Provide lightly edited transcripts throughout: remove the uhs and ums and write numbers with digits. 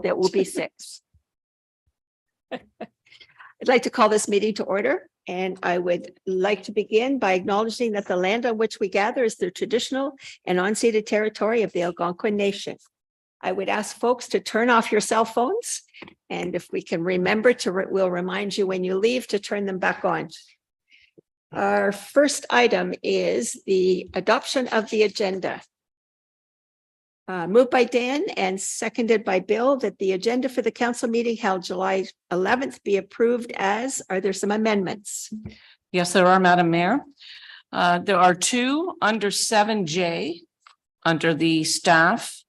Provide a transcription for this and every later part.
that will be 6. I'd like to call this meeting to order, and I would like to begin by acknowledging that the land on which we gather is the traditional and unceded territory of the Algonquin Nation. I would ask folks to turn off your cell phones, and if we can remember to, we'll remind you when you leave to turn them back on. Our first item is the adoption of the agenda. Moved by Dan and seconded by Bill that the agenda for the council meeting held July 11th be approved as, are there some amendments? Yes, there are, Madam Mayor. There are 2 under 7J under the staff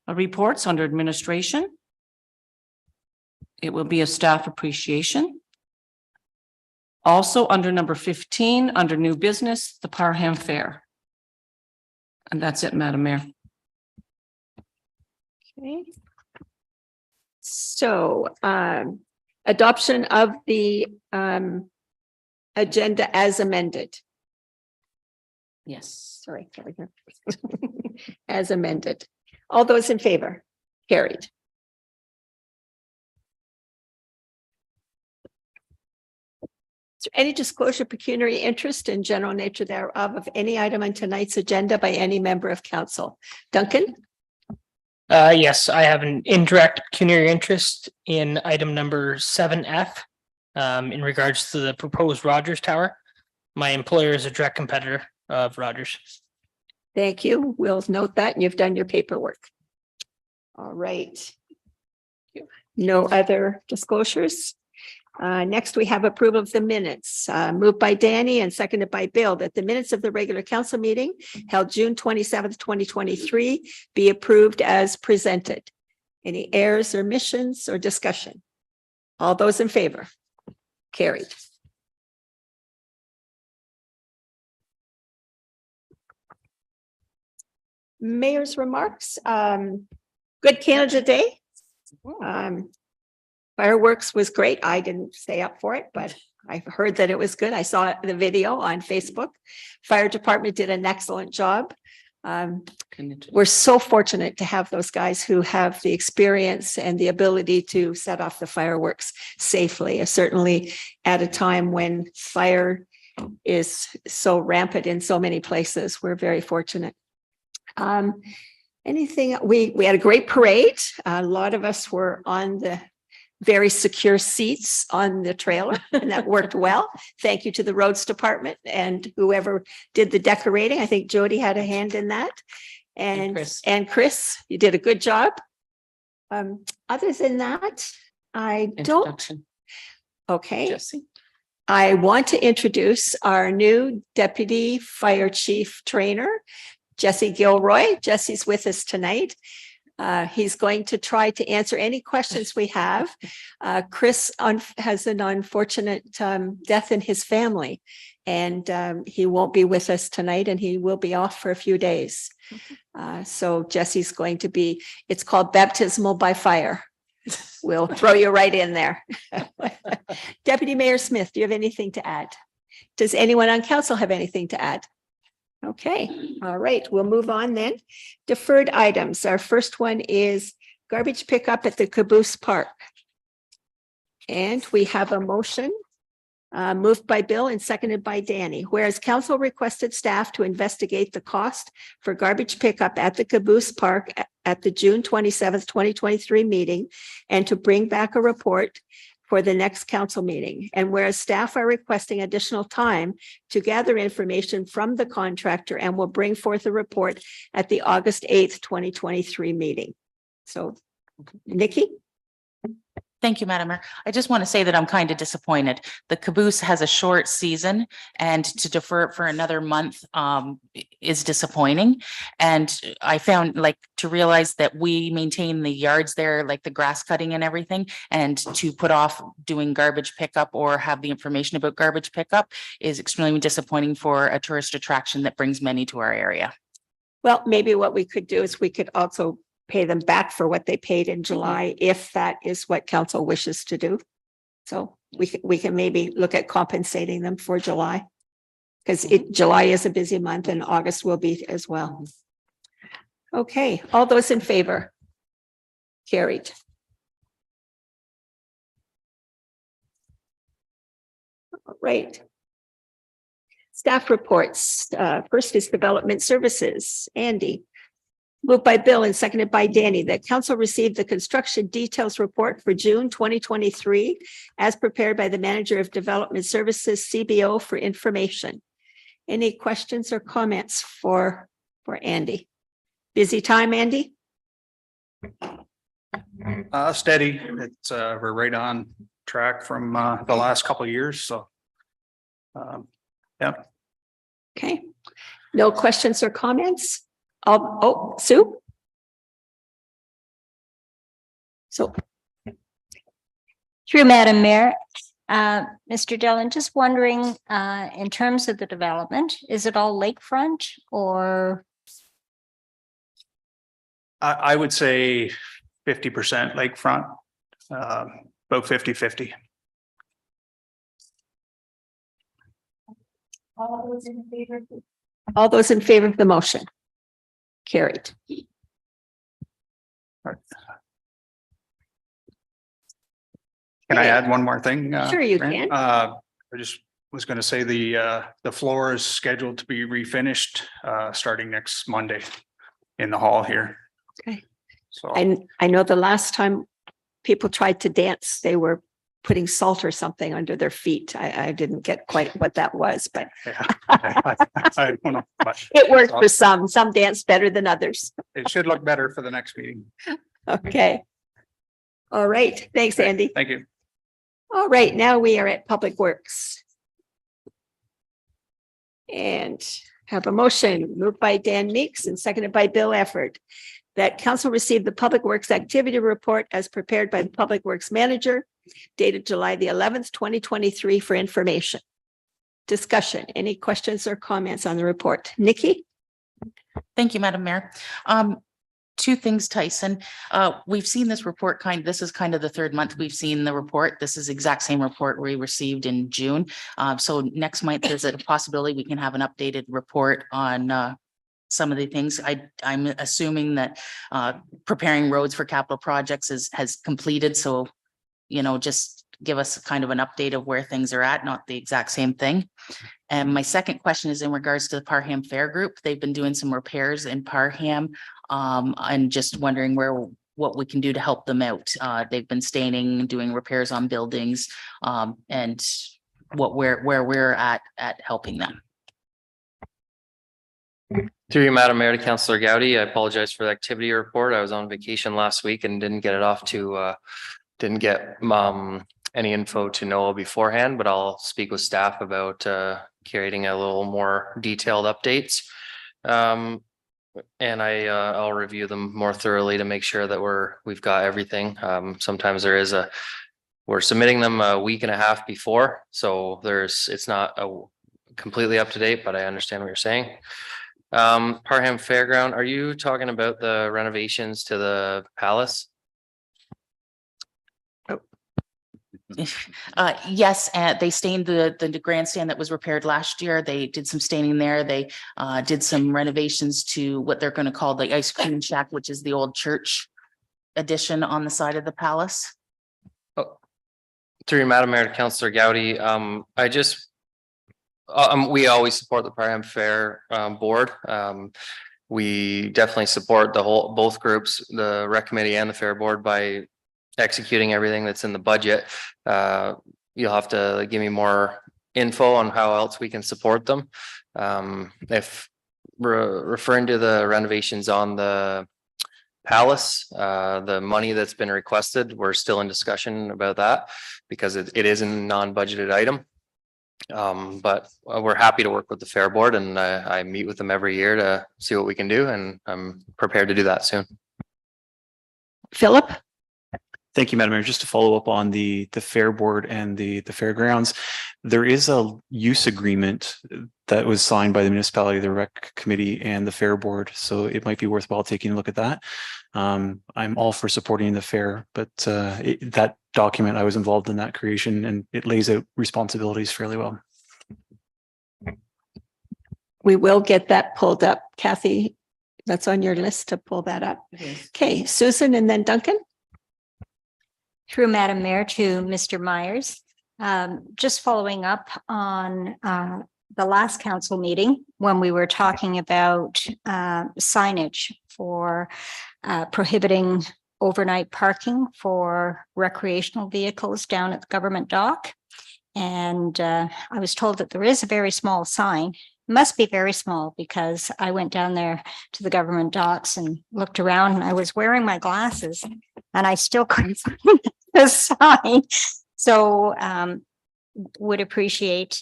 reports under administration. It will be a staff appreciation. Also under number 15, under new business, the Parham Fair. And that's it, Madam Mayor. Okay. So adoption of the agenda as amended. Yes. Sorry. As amended. All those in favor? Carried. Is there any disclosure of pecuniary interest and general nature thereof of any item on tonight's agenda by any member of council? Duncan? Yes, I have an indirect pecuniary interest in item number 7F in regards to the proposed Rogers Tower. My employer is a direct competitor of Rogers. Thank you. We'll note that, and you've done your paperwork. All right. No other disclosures. Next, we have approval of the minutes, moved by Danny and seconded by Bill, that the minutes of the regular council meeting held June 27th, 2023 be approved as presented. Any errors or omissions or discussion? All those in favor? Carried. Mayor's remarks. Good Canada Day. Fireworks was great. I didn't stay up for it, but I've heard that it was good. I saw the video on Facebook. Fire department did an excellent job. We're so fortunate to have those guys who have the experience and the ability to set off the fireworks safely, certainly at a time when fire is so rampant in so many places. We're very fortunate. Anything, we had a great parade. A lot of us were on the very secure seats on the trailer, and that worked well. Thank you to the roads department and whoever did the decorating. I think Jody had a hand in that. And Chris, you did a good job. Other than that, I don't. Okay. Jesse. I want to introduce our new deputy fire chief trainer, Jesse Gilroy. Jesse's with us tonight. He's going to try to answer any questions we have. Chris has an unfortunate death in his family, and he won't be with us tonight, and he will be off for a few days. So Jesse's going to be, it's called baptismal by fire. We'll throw you right in there. Deputy Mayor Smith, do you have anything to add? Does anyone on council have anything to add? Okay, all right, we'll move on then. Deferred items. Our first one is garbage pickup at the Caboose Park. And we have a motion moved by Bill and seconded by Danny. Whereas council requested staff to investigate the cost for garbage pickup at the Caboose Park at the June 27th, 2023 meeting, and to bring back a report for the next council meeting. And whereas staff are requesting additional time to gather information from the contractor and will bring forth a report at the August 8th, 2023 meeting. So, Nikki? Thank you, Madam Mayor. I just want to say that I'm kind of disappointed. The Caboose has a short season, and to defer it for another month is disappointing. And I found, like, to realize that we maintain the yards there, like the grass cutting and everything, and to put off doing garbage pickup or have the information about garbage pickup is extremely disappointing for a tourist attraction that brings many to our area. Well, maybe what we could do is we could also pay them back for what they paid in July, if that is what council wishes to do. So we can maybe look at compensating them for July, because July is a busy month and August will be as well. Okay, all those in favor? Carried. All right. Staff reports. First is Development Services. Andy. Moved by Bill and seconded by Danny that council received the construction details report for June 2023 as prepared by the Manager of Development Services, CBO, for information. Any questions or comments for Andy? Busy time, Andy? Steady. It's, we're right on track from, the last couple of years, so. Yeah. Okay. No questions or comments? Sue? So, Through Madam Mayor, Mr. Dillon, just wondering, in terms of the development, is it all lakefront or? I would say 50% lakefront, about 50-50. all those in favor of the motion? Carried. Can I add one more thing? Sure you Fran? can. I just was going to say the floor is scheduled to be refinished, starting next Monday in the hall here. Okay. So. I know the last time people tried to dance, they were putting salt or something under their feet. I didn't get quite what that was, but Yeah, I don't know much. it worked for some. Some dance better than others. It should look better for the next meeting. Okay. All right. Thanks, Andy. Thank you. All right. Now we are at Public Works. And have a motion moved by Dan Meeks and seconded by Bill Efford that council received the Public Works Activity Report as prepared by the Public Works Manager dated July the 11th, 2023 for information. Discussion. Any questions or comments on the report? Nikki? Thank you, Madam Mayor. Two things, Tyson. We've seen this report this is kind of the third month we've seen the report. This is the exact same report we received in June. So next month, there's a possibility we can have an updated report on some of the things. I'm assuming that preparing roads for capital projects has completed. So, just give us kind of an update of where things are at, not the exact same thing. And my second question is in regards to the Parham Fair Group. They've been doing some repairs in Parham. And just wondering what we can do to help them out. They've been staining, doing repairs on buildings, and where we're at helping them. Through you, Madam Mayor, to Councillor Gowdy, I apologize for the activity report. I was on vacation last week and didn't get it off to, didn't get any info to Noah beforehand, but I'll speak with staff about creating a little more detailed updates. And I'll review them more thoroughly to make sure that we've got everything. Sometimes we're submitting them a week and a half before, so it's not completely up to date, but I understand what you're saying. Parham Fairground, are you talking about the renovations to the palace? Yes, they stained the grandstand that was repaired last year. They did some staining there. They did some renovations to what they're going to call the ice cream shack, which is the old church addition on the side of the palace. Through you, Madam Mayor, to Councillor Gowdy, we always support the Parham Fair board. We definitely support both groups, the rec committee and the fair board, by executing everything that's in the budget. You'll have to give me more info on how else we can support them. If referring to the renovations on the palace, the money that's been requested, we're still in discussion about that because it is a non-budgeted item. But we're happy to work with the fair board, and I meet with them every year to see what we can do, and I'm prepared to do that soon. Philip? Thank you, Madam Mayor. Just to follow up on the fair board and the fairgrounds, there is a use agreement that was signed by the municipality, the rec committee, and the fair board. So it might be worthwhile taking a look at that. I'm all for supporting the fair, but that document, I was involved in that creation, and it lays out responsibilities fairly well. We will get that pulled up. Kathy, that's on your list to pull that up. Okay, Susan and then Duncan. Through Madam Mayor to Mr. Myers. Just following up on the last council meeting when we were talking about signage for prohibiting overnight parking for recreational vehicles down at the government dock. And I was told that there is a very small sign. Must be very small because I went down there to the government docks and looked around and I was wearing my glasses and I still couldn't find the sign. So would appreciate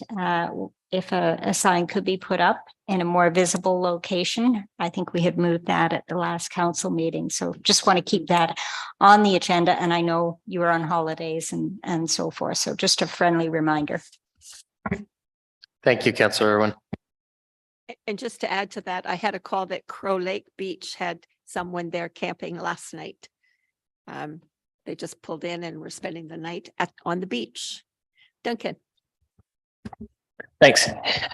if a sign could be put up in a more visible location. I think we had moved that at the last council meeting. So just want to keep that on the agenda. And I know you were on holidays and so forth. So just a friendly reminder. Thank you, Councillor Irwin. And just to add to that, I had a call that Crow Lake Beach had someone there camping last night. They just pulled in and were spending the night on the beach. Duncan. Thanks.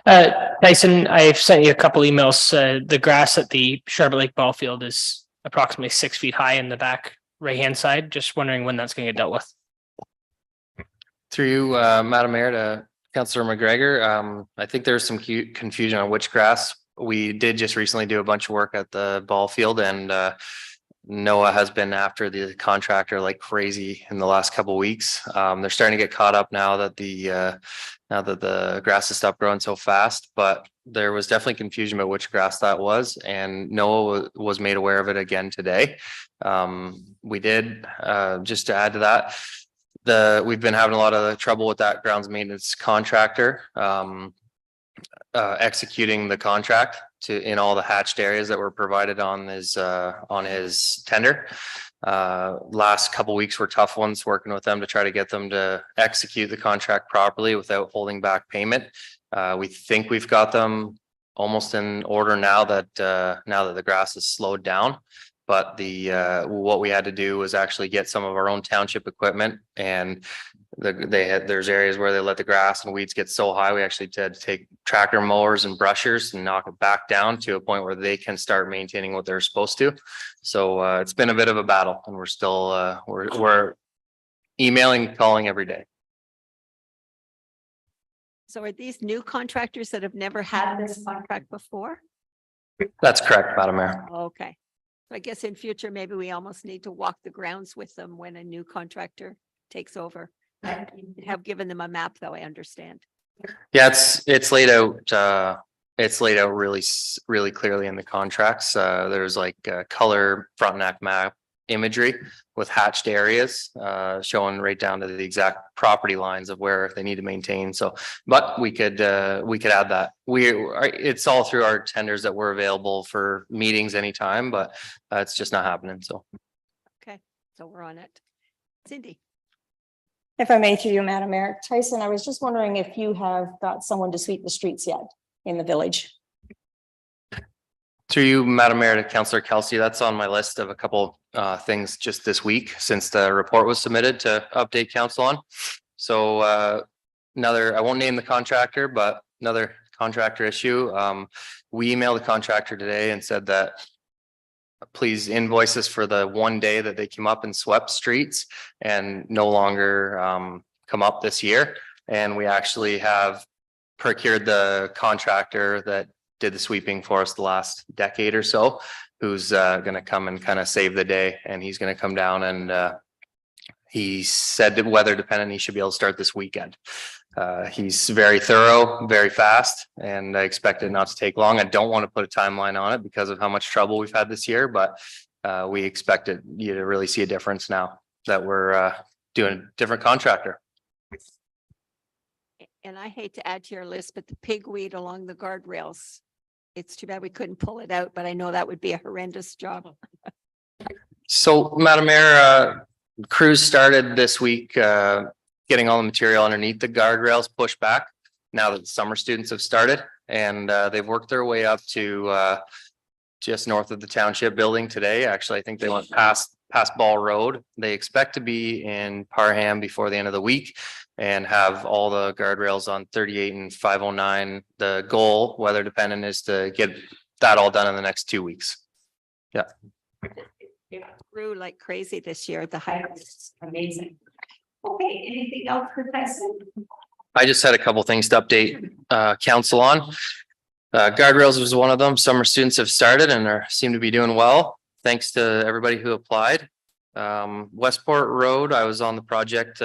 Tyson, I've sent you a couple emails. The grass at the Charlotte Lake ball field is approximately 6 feet high in the back right-hand side. Just wondering when that's going to get dealt with. Through you, Madam Mayor, to Councillor McGregor. I think there's some confusion on which grass. We did just recently do a bunch of work at the ball field, and Noah has been after the contractor like crazy in the last couple of weeks. They're starting to get caught up now that the grass has stopped growing so fast, but there was definitely confusion about which grass that was, and Noah was made aware of it again today. We did, just to add to that, we've been having a lot of trouble with that grounds maintenance contractor executing the contract in all the hatched areas that were provided on his tender. Last couple weeks were tough ones, working with them to try to get them to execute the contract properly without holding back payment. We think we've got them almost in order now that the grass has slowed down. But what we had to do was actually get some of our own township equipment, and there's areas where they let the grass and weeds get so high, we actually had to take tractor mowers and brushers and knock it back down to a point where they can start maintaining what they're supposed to. So it's been a bit of a battle, and we're still we're emailing, calling every day. So are these new contractors that have never had this contract before? That's correct, Madam Mayor. Okay. So I guess in future, maybe we almost need to walk the grounds with them when a new contractor takes over. I have given them a map, though, I understand. Yeah, it's laid out. It's laid out really clearly in the contracts. There's like color Frontenac map imagery with hatched areas showing right down to the exact property lines of where they need to maintain. So, but we could add that. It's all through our tenders that we're available for meetings anytime, but it's just not happening. So, okay, so we're on it. Cindy. If I may, through you, Madam Mayor. Tyson, I was just wondering if you have got someone to sweep the streets yet in the village. Through you, Madam Mayor, to Councillor Kelsey, that's on my list of a couple things just this week since the report was submitted to update council on. So I won't name the contractor, but another contractor issue. We emailed the contractor today and said that please invoice us for the one day that they came up and swept streets and no longer come up this year. And we actually have procured the contractor that did the sweeping for us the last decade or so, who's going to come and kind of save the day. And he's going to come down, and he said that weather dependent, he should be able to start this weekend. He's very thorough, very fast, and I expect it not to take long. I don't want to put a timeline on it because of how much trouble we've had this year, but we expect you to really see a difference now that we're doing a different contractor. And I hate to add to your list, but the pigweed along the guardrails, it's too bad we couldn't pull it out, but I know that would be a horrendous job. So, Madam Mayor, crews started this week getting all the material underneath the guardrails pushed back now that the summer students have started, and they've worked their way up to just north of the Township building today. Actually, I think they went past Ball Road. They expect to be in Parham before the end of the week and have all the guardrails on 38 and 509. The goal, weather dependent, is to get that all done in the next 2 weeks. Yeah. It grew like crazy this year. The height was amazing. Okay, anything else for Tyson? I just had a couple things to update council on. Guardrails was one of them. Summer students have started and seem to be doing well. Thanks to everybody who applied. Westport Road, I was on the project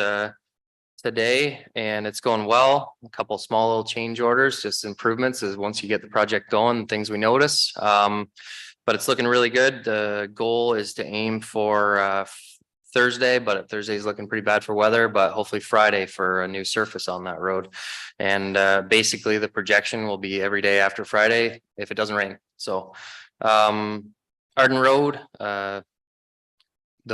today and it's going well. A couple small little change orders, just improvements as once you get the project going, things we notice. But it's looking really good. The goal is to aim for Thursday, but Thursday is looking pretty bad for weather, but hopefully Friday for a new surface on that road. And basically the projection will be every day after Friday if it doesn't rain. So Arden Road, the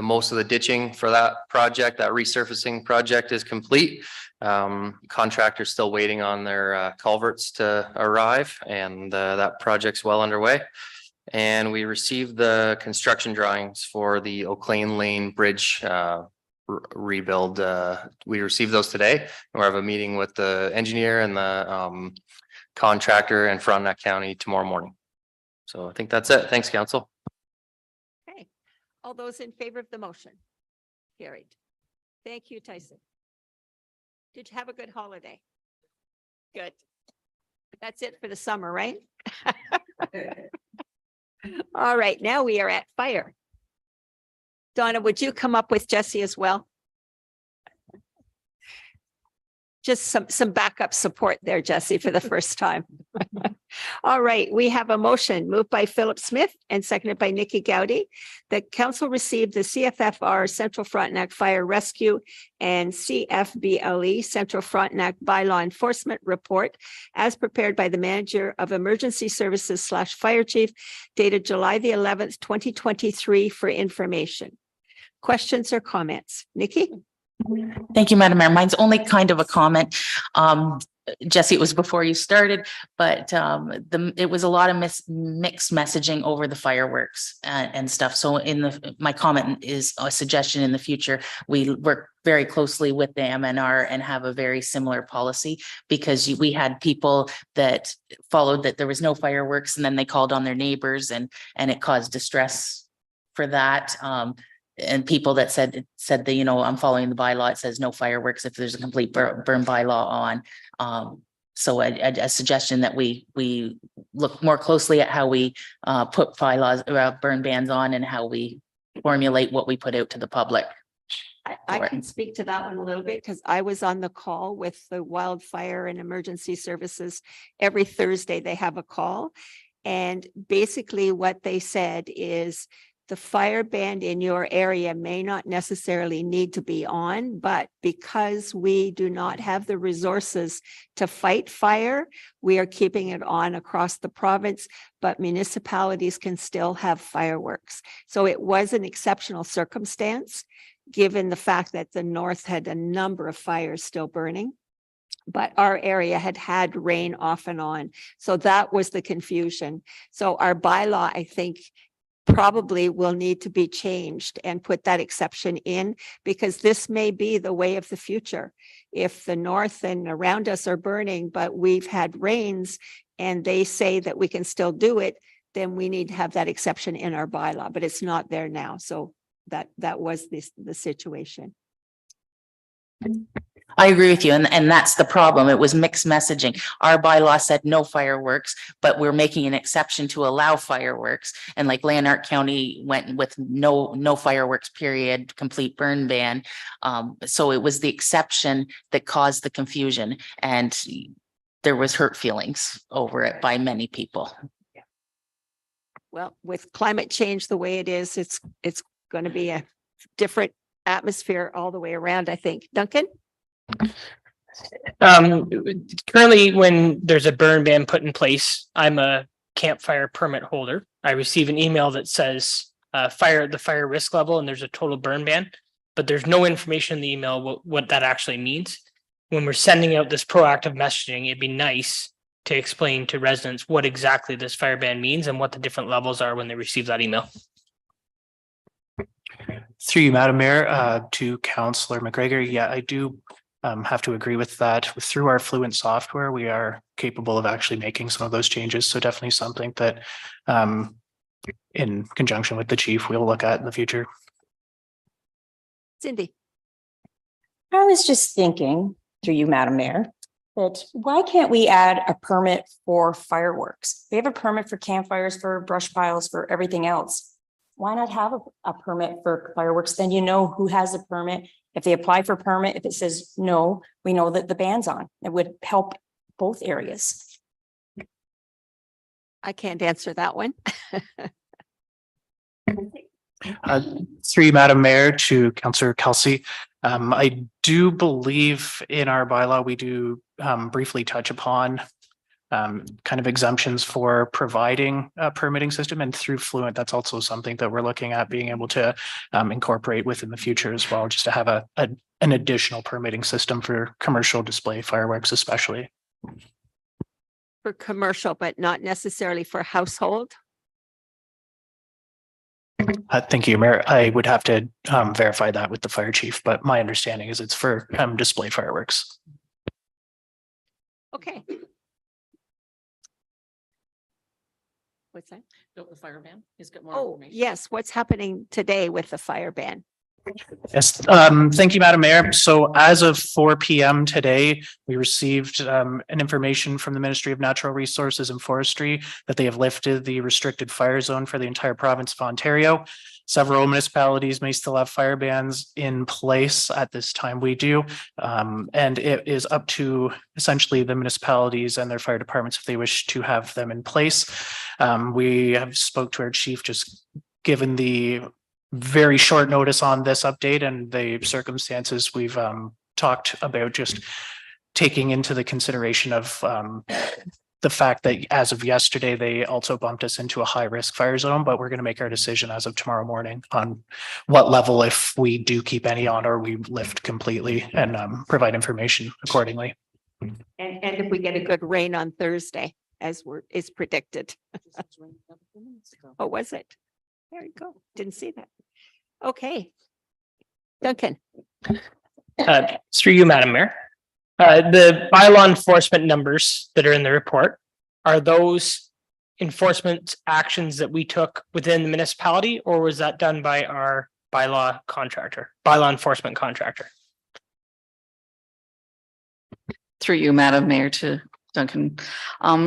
most of the ditching for that project, that resurfacing project is complete. Contractor's still waiting on their culverts to arrive and that project's well underway. And we received the construction drawings for the O'Clain Lane Bridge rebuild. We received those today. We'll have a meeting with the engineer and the contractor in Frontenac County tomorrow morning. So I think that's it. Thanks, council. Okay, all those in favor of the motion? Carried. Thank you, Tyson. Did you have a good holiday? Good. That's it for the summer, right? All right, now we are at fire. Donna, would you come up with Jesse as well? Just some backup support there, Jesse, for the first time. All right, we have a motion moved by Philip Smith and seconded by Nikki Gowdy that council received the CFFR Central Frontenac Fire Rescue and CFBLE Central Frontenac Bylaw Enforcement Report as prepared by the Manager of Emergency Services / Fire Chief dated July the 11th, 2023 for information. Questions or comments? Nikki? Thank you, Madam Mayor. Mine's only kind of a comment. Jesse, it was before you started, but it was a lot of mixed messaging over the fireworks and stuff. So my comment is a suggestion in the future. We work very closely with the MNR and have a very similar policy because we had people that followed that there was no fireworks and then they called on their neighbors and it caused distress for that. And people that said that, you know, I'm following the bylaw. It says no fireworks if there's a complete burn bylaw on. So a suggestion that we look more closely at how we put bylaws, burn bans on and how we formulate what we put out to the public. I can speak to that one a little bit because I was on the call with the wildfire and emergency services. Every Thursday they have a call. And basically what they said is the fire ban in your area may not necessarily need to be on, but because we do not have the resources to fight fire, we are keeping it on across the province, but municipalities can still have fireworks. So it was an exceptional circumstance, given the fact that the north had a number of fires still burning. But our area had rain off and on. So that was the confusion. So our bylaw, I think, probably will need to be changed and put that exception in because this may be the way of the future. If the north and around us are burning, but we've had rains and they say that we can still do it, then we need to have that exception in our bylaw, but it's not there now. So that was the situation. I agree with you. And that's the problem. It was mixed messaging. Our bylaw said no fireworks, but we're making an exception to allow fireworks. And like Lanark County went with no fireworks period, complete burn ban. So it was the exception that caused the confusion and there was hurt feelings over it by many people. Well, with climate change the way it is, it's going to be a different atmosphere all the way around, I think. Duncan? Currently, when there's a burn ban put in place, I'm a campfire permit holder. I receive an email that says the fire risk level, and there's a total burn ban, but there's no information in the email what that actually means. When we're sending out this proactive messaging, it'd be nice to explain to residents what exactly this fire ban means and what the different levels are when they receive that email. Through you, Madam Mayor, to Councillor McGregor. Yeah, I do have to agree with that. Through our Fluent software, we are capable of actually making some of those changes. So definitely something that in conjunction with the chief, we'll look at in the future. Cindy? I was just thinking, through you, Madam Mayor, that why can't we add a permit for fireworks? We have a permit for campfires, for brush piles, for everything else. Why not have a permit for fireworks? Then you know who has a permit. If they apply for a permit, if it says no, we know that the ban's on. It would help both areas. I can't answer that one. Through you, Madam Mayor, to Councillor Kelsey. I do believe in our bylaw, we do briefly touch upon kind of exemptions for providing a permitting system, and through Fluent, that's also something that we're looking at being able to incorporate within the future as well, just to have an additional permitting system for commercial display fireworks, especially. For commercial, but not necessarily for household. Thank you, Mayor. I would have to verify that with the fire chief, but my understanding is it's for display fireworks. Okay. What's that? The fire ban, he's got more Oh, information. yes. What's happening today with the fire ban? Yes, thank you, Madam Mayor. So as of 4 p.m. today, we received an information from the Ministry of Natural Resources and Forestry that they have lifted the restricted fire zone for the entire province of Ontario. Several municipalities may still have fire bans in place at this time. We do. And it is up to essentially the municipalities and their fire departments if they wish to have them in place. We have spoke to our chief, just given the very short notice on this update and the circumstances we've talked about, just taking into the consideration of the fact that as of yesterday, they also bumped us into a high risk fire zone, but we're going to make our decision as of tomorrow morning on what level, if we do keep any on or we lift completely, and provide information accordingly. And if we get a good rain on Thursday, as is predicted. Oh, was it? There you go. Didn't see that. Okay. Duncan. Through you, Madam Mayor. The bylaw enforcement numbers that are in the report, are those enforcement actions that we took within the municipality, or was that done by our bylaw enforcement contractor? Through you, Madam Mayor, to Duncan.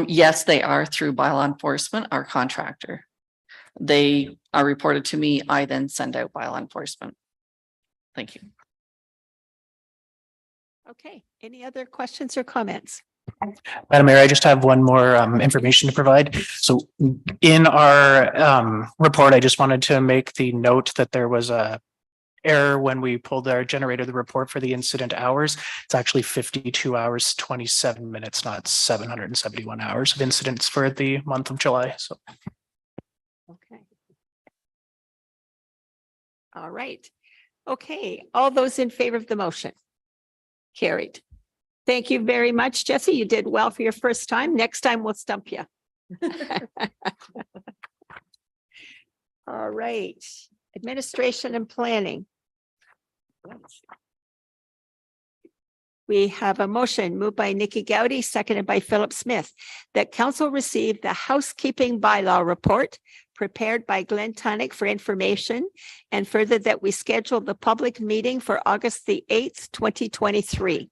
Yes, they are through bylaw enforcement, our contractor. They are reported to me. I then send out bylaw enforcement. Thank you. Okay. Any other questions or comments? Madam Mayor, I just have one more information to provide. So in our report, I just wanted to make the note that there was a error when we pulled our generated the report for the incident hours. It's actually 52 hours, 27 minutes, not 771 hours of incidents for the month of July. So. Okay. All right. Okay. All those in favor of the motion? Carried. Thank you very much, Jesse. You did well for your first time. Next time we'll stump you. All right. Administration and planning. We have a motion moved by Nikki Gowdy, seconded by Philip Smith, that council receive the housekeeping bylaw report prepared by Glenn Tunnick for information, and further that we schedule the public meeting for August the 8th, 2023.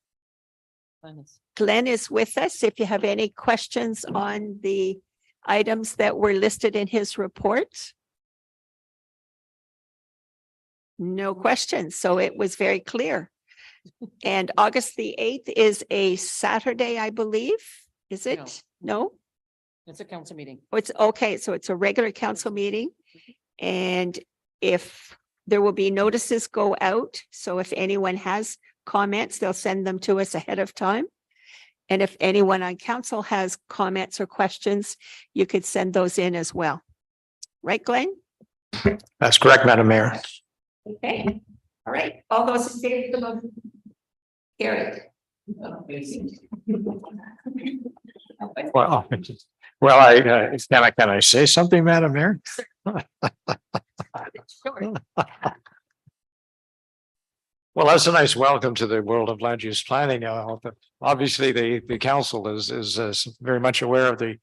Glenn is with us. If you have any questions on the items that were listed in his report. No questions. So it was very clear. And August the 8th is a Saturday, I believe. Is it? No? It's a council meeting. Oh, it's okay. So it's a regular council meeting. And if there will be notices go out. So if anyone has comments, they'll send them to us ahead of time. And if anyone on council has comments or questions, you could send those in as well. Right, Glenn? That's correct, Madam Mayor. Okay. All right. All those in favor of the motion? Carried. Well, can I say something, Madam Mayor? Sure. Well, that's a nice welcome to the world of land use planning. Obviously, the council is very much aware of the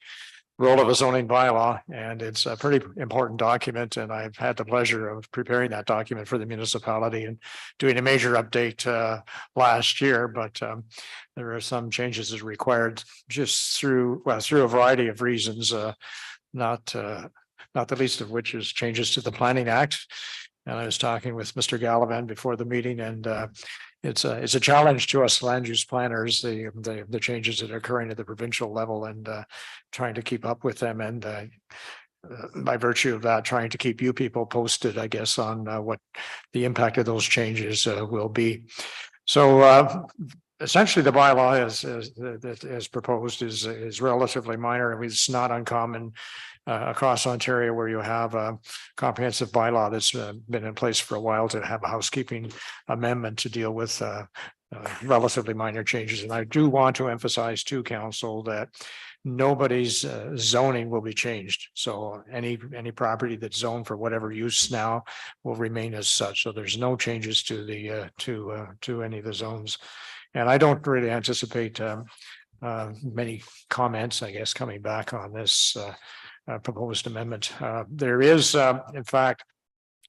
role of a zoning bylaw, and it's a pretty important document. And I've had the pleasure of preparing that document for the municipality and doing a major update last year. But there are some changes as required just through a variety of reasons, not the least of which is changes to the Planning Act. And I was talking with Mr. Gallivan before the meeting, and it's a challenge to us land use planners, the changes that are occurring at the provincial level, and trying to keep up with them, and by virtue of that, trying to keep you people posted, I guess, on what the impact of those changes will be. So essentially, the bylaw as proposed is relatively minor, and it's not uncommon across Ontario, where you have a comprehensive bylaw that's been in place for a while, to have a housekeeping amendment to deal with relatively minor changes. And I do want to emphasize to council that nobody's zoning will be changed. So any property that's zoned for whatever use now will remain as such. So there's no changes to the to any of the zones. And I don't really anticipate many comments, I guess, coming back on this proposed amendment. There is, in fact,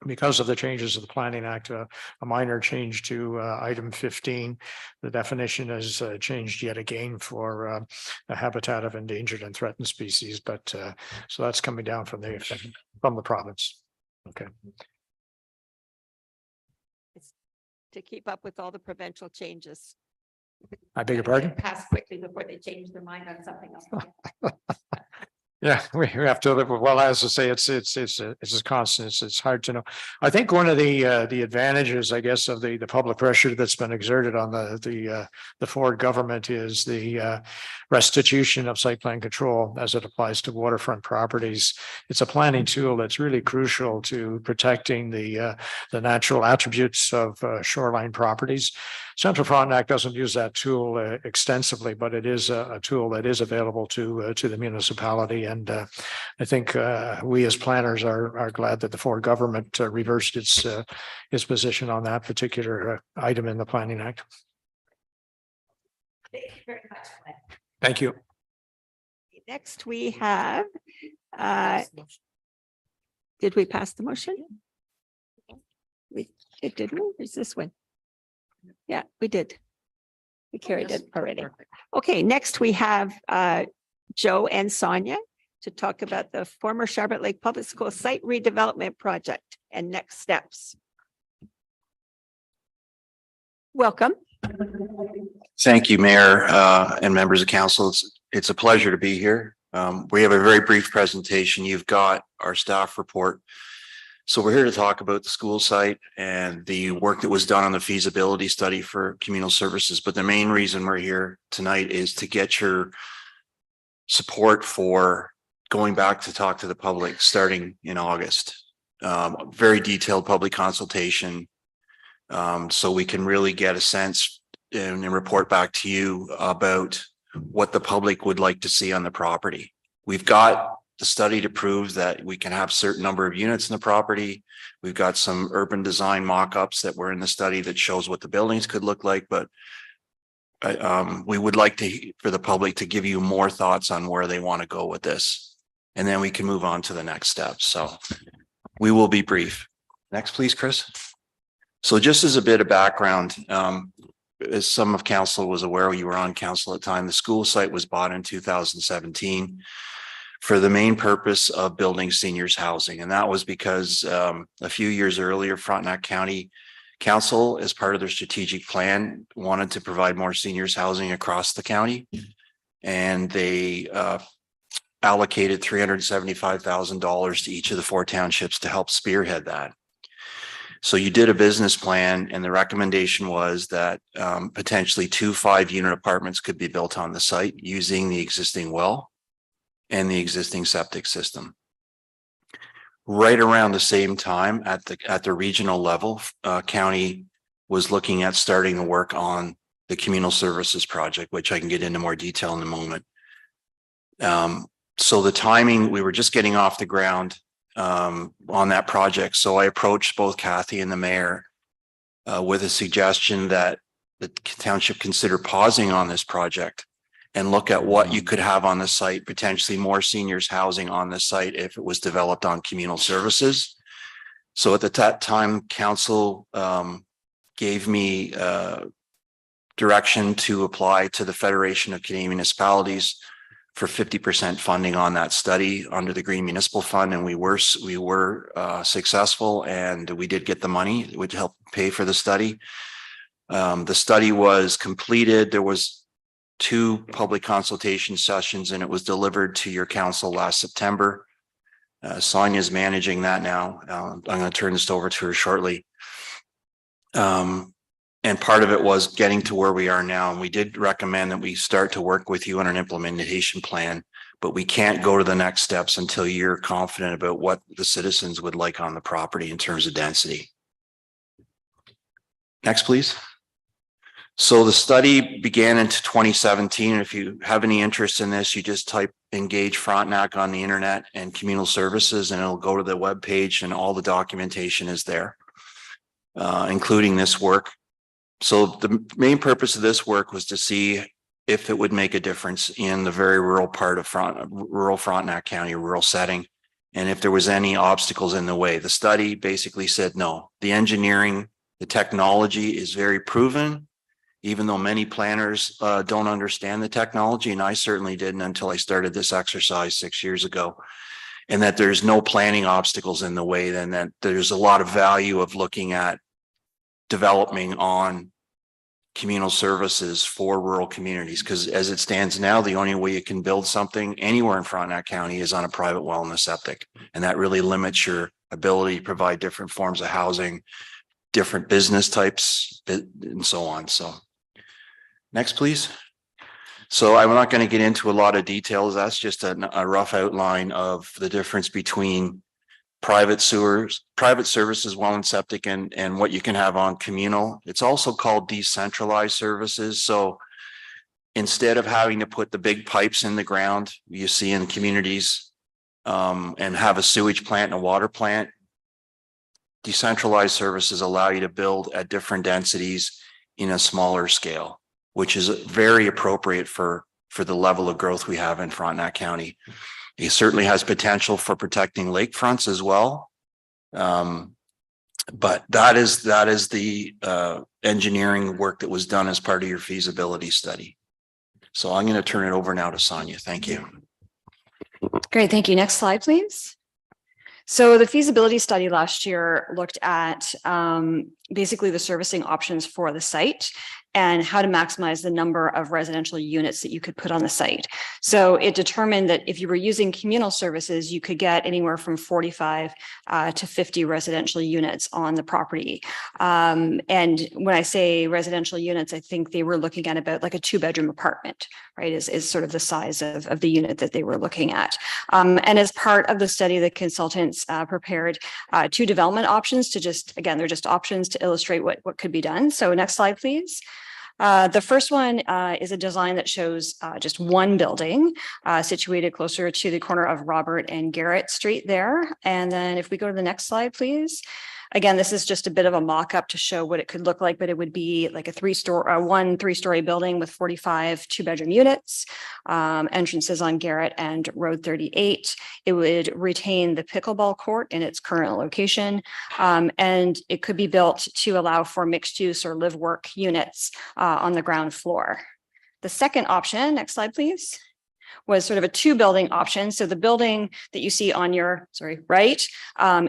because of the changes of the Planning Act, a minor change to item 15. The definition has changed yet again for the habitat of endangered and threatened species, but so that's coming down from the province. Okay. To keep up with all the provincial changes. I beg your pardon? Pass quickly before they change their mind on something else. Yeah, we have to live with, well, as I say, it's a constant, it's hard to know. I think one of the advantages, I guess, of the public pressure that's been exerted on the Ford government is the restitution of site plan control as it applies to waterfront properties. It's a planning tool that's really crucial to protecting the natural attributes of shoreline properties. Central Frontenac doesn't use that tool extensively, but it is a tool that is available to the municipality. And I think we as planners are glad that the Ford government reversed its position on that particular item in the Planning Act. Thank you very much, Glenn. Thank you. Next, we have, did we pass the motion? It didn't. Is this one? Yeah, we did. We carried it already. Okay, next we have Joe and Sonia to talk about the former Charlotte Lake Public School site redevelopment project and next steps. Welcome. Thank you, Mayor and members of council. It's a pleasure to be here. We have a very brief presentation. You've got our staff report. So we're here to talk about the school site and the work that was done on the feasibility study for communal services. But the main reason we're here tonight is to get your support for going back to talk to the public starting in August. Very detailed public consultation. So we can really get a sense and report back to you about what the public would like to see on the property. We've got the study to prove that we can have a certain number of units in the property. We've got some urban design mock-ups that were in the study that shows what the buildings could look like, but we would like for the public to give you more thoughts on where they want to go with this. And then we can move on to the next step. So we will be brief. Next, please, Chris. So just as a bit of background, as some of council was aware, you were on council at the time, the school site was bought in 2017 for the main purpose of building seniors housing. And that was because a few years earlier, Frontenac County Council, as part of their strategic plan, wanted to provide more seniors housing across the county. And they allocated $375,000 to each of the 4 townships to help spearhead that. So you did a business plan, and the recommendation was that potentially 2 5-unit apartments could be built on the site using the existing well and the existing septic system. Right around the same time at the regional level, county was looking at starting the work on the communal services project, which I can get into more detail in a moment. So the timing, we were just getting off the ground on that project. So I approached both Kathy and the mayor with a suggestion that the township consider pausing on this project and look at what you could have on the site, potentially more seniors housing on the site if it was developed on communal services. So at that time, council gave me direction to apply to the Federation of Canadian Municipalities for 50% funding on that study under the Green Municipal Fund, and we were successful, and we did get the money which helped pay for the study. The study was completed. There was 2 public consultation sessions, and it was delivered to your council last September. Sonia is managing that now. I'm going to turn this over to her shortly. And part of it was getting to where we are now. And we did recommend that we start to work with you on an implementation plan, but we can't go to the next steps until you're confident about what the citizens would like on the property in terms of density. Next, please. So the study began in 2017. And if you have any interest in this, you just type engage Frontenac on the internet and communal services, and it'll go to the webpage, and all the documentation is there, including this work. So the main purpose of this work was to see if it would make a difference in the very rural part of rural Frontenac County, rural setting, and if there was any obstacles in the way. The study basically said no. The engineering, the technology is very proven, even though many planners don't understand the technology, and I certainly didn't until I started this exercise 6 years ago, and that there's no planning obstacles in the way, then that there's a lot of value of looking at developing on communal services for rural communities, because as it stands now, the only way you can build something anywhere in Frontenac County is on a private well and a septic, and that really limits your ability to provide different forms of housing, different business types, and so on. So next, please. So I'm not going to get into a lot of details. That's just a rough outline of the difference between private sewers, private services, well and septic, and what you can have on communal. It's also called decentralized services. So instead of having to put the big pipes in the ground you see in communities and have a sewage plant and a water plant, decentralized services allow you to build at different densities in a smaller scale, which is very appropriate for the level of growth we have in Frontenac County. It certainly has potential for protecting lakefronts as well. But that is the engineering work that was done as part of your feasibility study. So I'm going to turn it over now to Sonia. Thank you. Great. Thank you. Next slide, please. So the feasibility study last year looked at basically the servicing options for the site and how to maximize the number of residential units that you could put on the site. So it determined that if you were using communal services, you could get anywhere from 45 to 50 residential units on the property. And when I say residential units, I think they were looking at about like a 2-bedroom apartment, right, is sort of the size of the unit that they were looking at. And as part of the study, the consultants prepared 2 development options to just, again, they're just options to illustrate what could be done. So next slide, please. The first one is a design that shows just one building situated closer to the corner of Robert and Garrett Street there. And then if we go to the next slide, please. Again, this is just a bit of a mock-up to show what it could look like, but it would be like a 3-story building with 45 2-bedroom units, entrances on Garrett and Road 38. It would retain the pickleball court in its current location, and it could be built to allow for mixed use or live work units on the ground floor. The second option, next slide, please, was sort of a 2-building option. So the building that you see on your right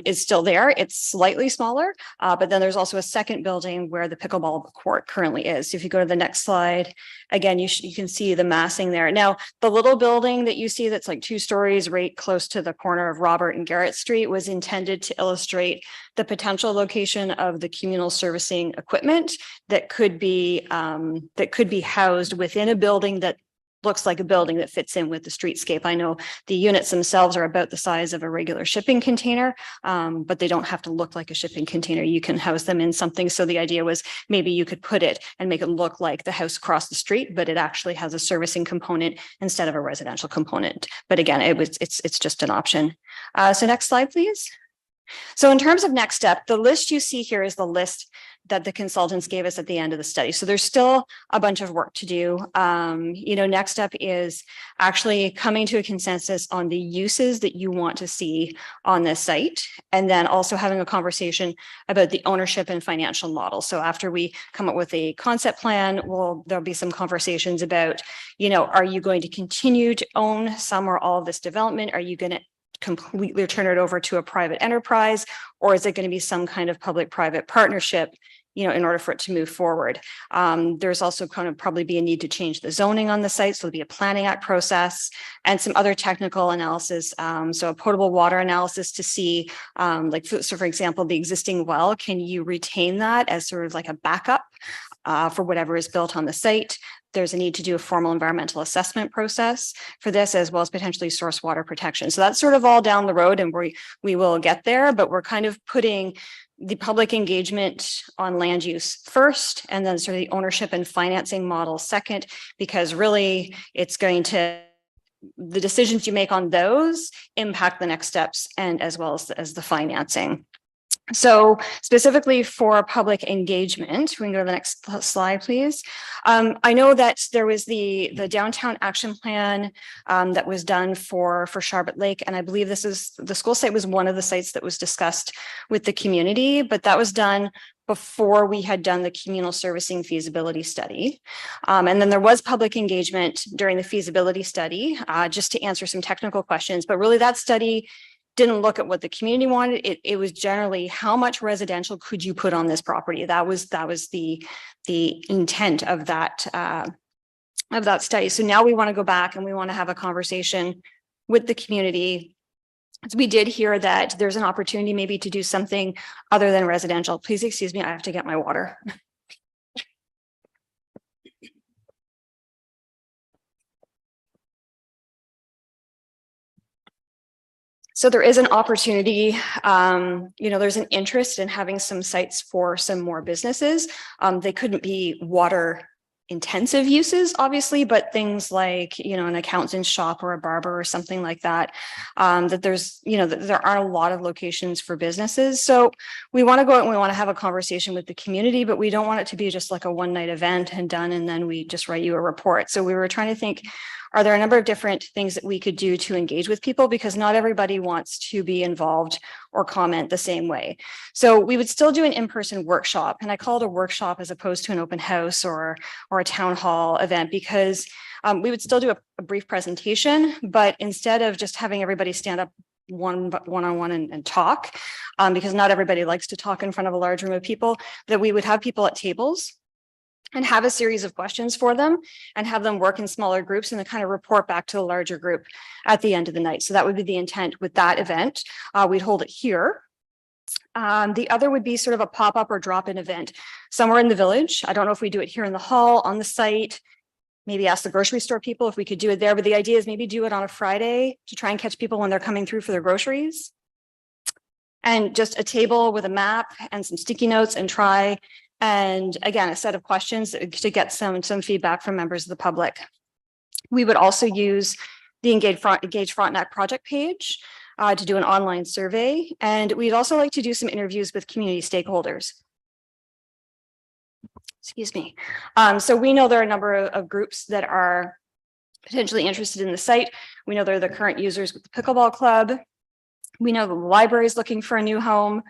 is still there. It's slightly smaller, but then there's also a second building where the pickleball court currently is. So if you go to the next slide, again, you can see the massing there. Now, the little building that you see that's like 2 stories right close to the corner of Robert and Garrett Street was intended to illustrate the potential location of the communal servicing equipment that could be housed within a building that looks like a building that fits in with the streetscape. I know the units themselves are about the size of a regular shipping container, but they don't have to look like a shipping container. You can house them in something. So the idea was maybe you could put it and make it look like the house across the street, but it actually has a servicing component instead of a residential component. But again, it's just an option. So next slide, please. So in terms of next step, the list you see here is the list that the consultants gave us at the end of the study. So there's still a bunch of work to do. Next up is actually coming to a consensus on the uses that you want to see on this site, and then also having a conversation about the ownership and financial model. So after we come up with a concept plan, there'll be some conversations about, are you going to continue to own some or all of this development? Are you going to completely turn it over to a private enterprise, or is it going to be some kind of public-private partnership, in order for it to move forward? There's also going to probably be a need to change the zoning on the site. So there'll be a planning act process and some other technical analysis. So a potable water analysis to see, for example, the existing well, can you retain that as sort of like a backup for whatever is built on the site? There's a need to do a formal environmental assessment process for this, as well as potentially source water protection. So that's sort of all down the road, and we will get there, but we're kind of putting the public engagement on land use first, and then sort of the ownership and financing model second, because really it's going to, the decisions you make on those impact the next steps, and as well as the financing. So specifically for public engagement, we can go to the next slide, please. I know that there was the downtown action plan that was done for Charlotte Lake, and I believe the school site was one of the sites that was discussed with the community, but that was done before we had done the communal servicing feasibility study. And then there was public engagement during the feasibility study, just to answer some technical questions, but really that study didn't look at what the community wanted. It was generally how much residential could you put on this property. That was the intent of that study. So now we want to go back and we want to have a conversation with the community. So we did hear that there's an opportunity maybe to do something other than residential. Please excuse me, I have to get my water. So there is an opportunity, there's an interest in having some sites for some more businesses. They couldn't be water intensive uses, obviously, but things like, an accountant's shop or a barber or something like that, that there aren't a lot of locations for businesses. So we want to go out and we want to have a conversation with the community, but we don't want it to be just like a one-night event and done, and then we just write you a report. So we were trying to think, are there a number of different things that we could do to engage with people? Because not everybody wants to be involved or comment the same way. So we would still do an in-person workshop, and I call it a workshop as opposed to an open house or a town hall event, because we would still do a brief presentation, but instead of just having everybody stand up one-on-one and talk, because not everybody likes to talk in front of a large room of people, that we would have people at tables and have a series of questions for them and have them work in smaller groups and then kind of report back to the larger group at the end of the night. So that would be the intent with that event. We'd hold it here. The other would be sort of a pop-up or drop-in event somewhere in the village. I don't know if we do it here in the hall, on the site, maybe ask the grocery store people if we could do it there. But the idea is maybe do it on a Friday to try and catch people when they're coming through for their groceries. And just a table with a map and some sticky notes and try. And again, a set of questions to get some feedback from members of the public. We would also use the Engage Frontenac project page to do an online survey. And we'd also like to do some interviews with community stakeholders. Excuse me. So we know there are a number of groups that are potentially interested in the site. We know they're the current users with the pickleball club. We know the library is looking for a new home.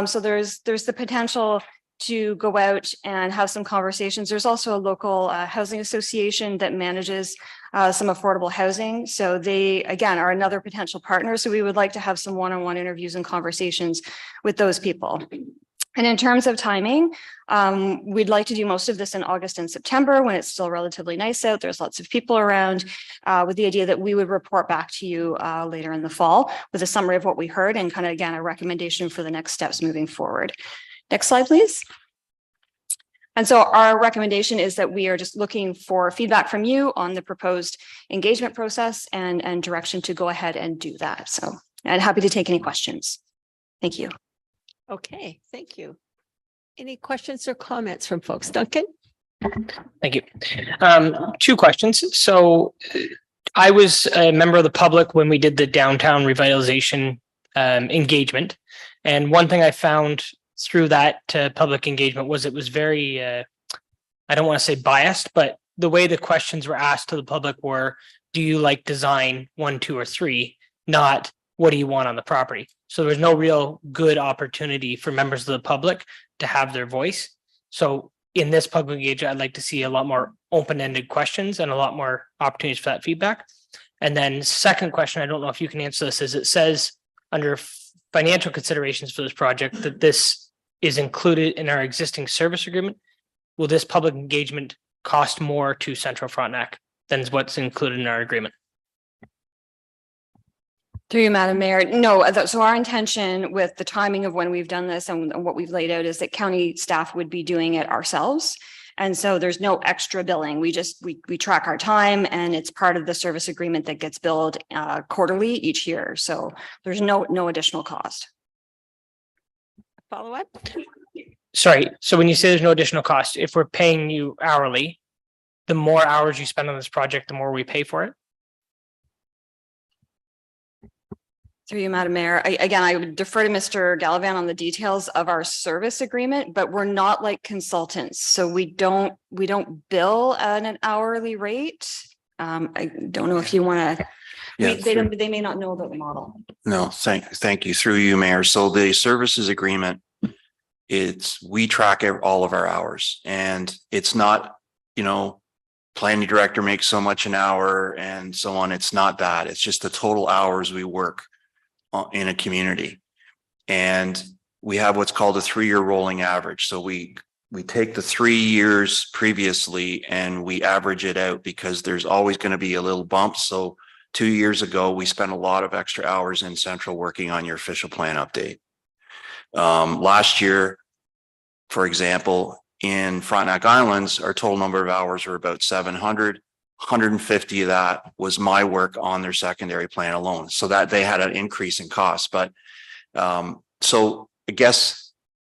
So there's the potential to go out and have some conversations. There's also a local housing association that manages some affordable housing. So they, again, are another potential partner. So we would like to have some one-on-one interviews and conversations with those people. And in terms of timing, we'd like to do most of this in August and September when it's still relatively nice out. There's lots of people around, with the idea that we would report back to you later in the fall with a summary of what we heard and kind of, again, a recommendation for the next steps moving forward. Next slide, please. And so our recommendation is that we are just looking for feedback from you on the proposed engagement process and direction to go ahead and do that. So I'm happy to take any questions. Thank you. Okay, thank you. Any questions or comments from folks? Duncan? Thank you. Two questions. So I was a member of the public when we did the downtown revitalization engagement. And one thing I found through that to public engagement was it was very, I don't want to say biased, but the way the questions were asked to the public were, do you like design 1, 2, or 3? Not what do you want on the property? So there's no real good opportunity for members of the public to have their voice. So in this public engagement, I'd like to see a lot more open-ended questions and a lot more opportunities for that feedback. And then second question, I don't know if you can answer this, is it says under financial considerations for this project that this is included in our existing service agreement. Will this public engagement cost more to Central Frontenac than what's included in our agreement? Through you, Madam Mayor. No, so our intention with the timing of when we've done this and what we've laid out is that county staff would be doing it ourselves. And so there's no extra billing. We track our time and it's part of the service agreement that gets billed quarterly each year. So there's no additional cost. Follow up? Sorry, so when you say there's no additional cost, if we're paying you hourly, the more hours you spend on this project, the more we pay for it? Through you, Madam Mayor. I would defer to Mr. Gallivan on the details of our service agreement, but we're not like consultants. So we don't bill at an hourly rate. I don't know if you want to, they may not know about the model. No, thank you. Through you, Mayor. So the services agreement, we track all of our hours, and it's not, planning director makes so much an hour and so on. It's not that. It's just the total hours we work in a community. And we have what's called a 3-year rolling average. So we take the 3 years previously and we average it out because there's always going to be a little bump. So 2 years ago, we spent a lot of extra hours in Central working on your official plan update. Last year, for example, in Frontenac Islands, our total number of hours were about 700. 150 of that was my work on their secondary plan alone. So that they had an increase in cost. But so I guess,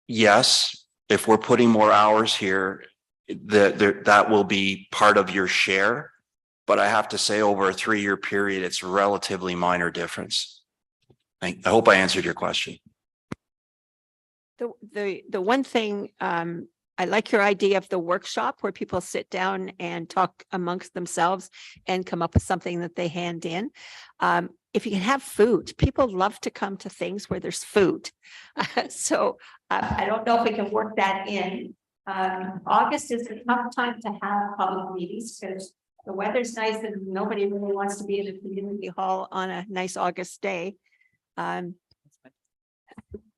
yes, if we're putting more hours here, that will be part of your share. But I have to say over a 3-year period, it's a relatively minor difference. I hope I answered your question. The one thing, I like your idea of the workshop where people sit down and talk amongst themselves and come up with something that they hand in. If you can have food, people love to come to things where there's food. So I don't know if we can work that in. August is a tough time to have public meetings because the weather's nice and nobody really wants to be in a community hall on a nice August day.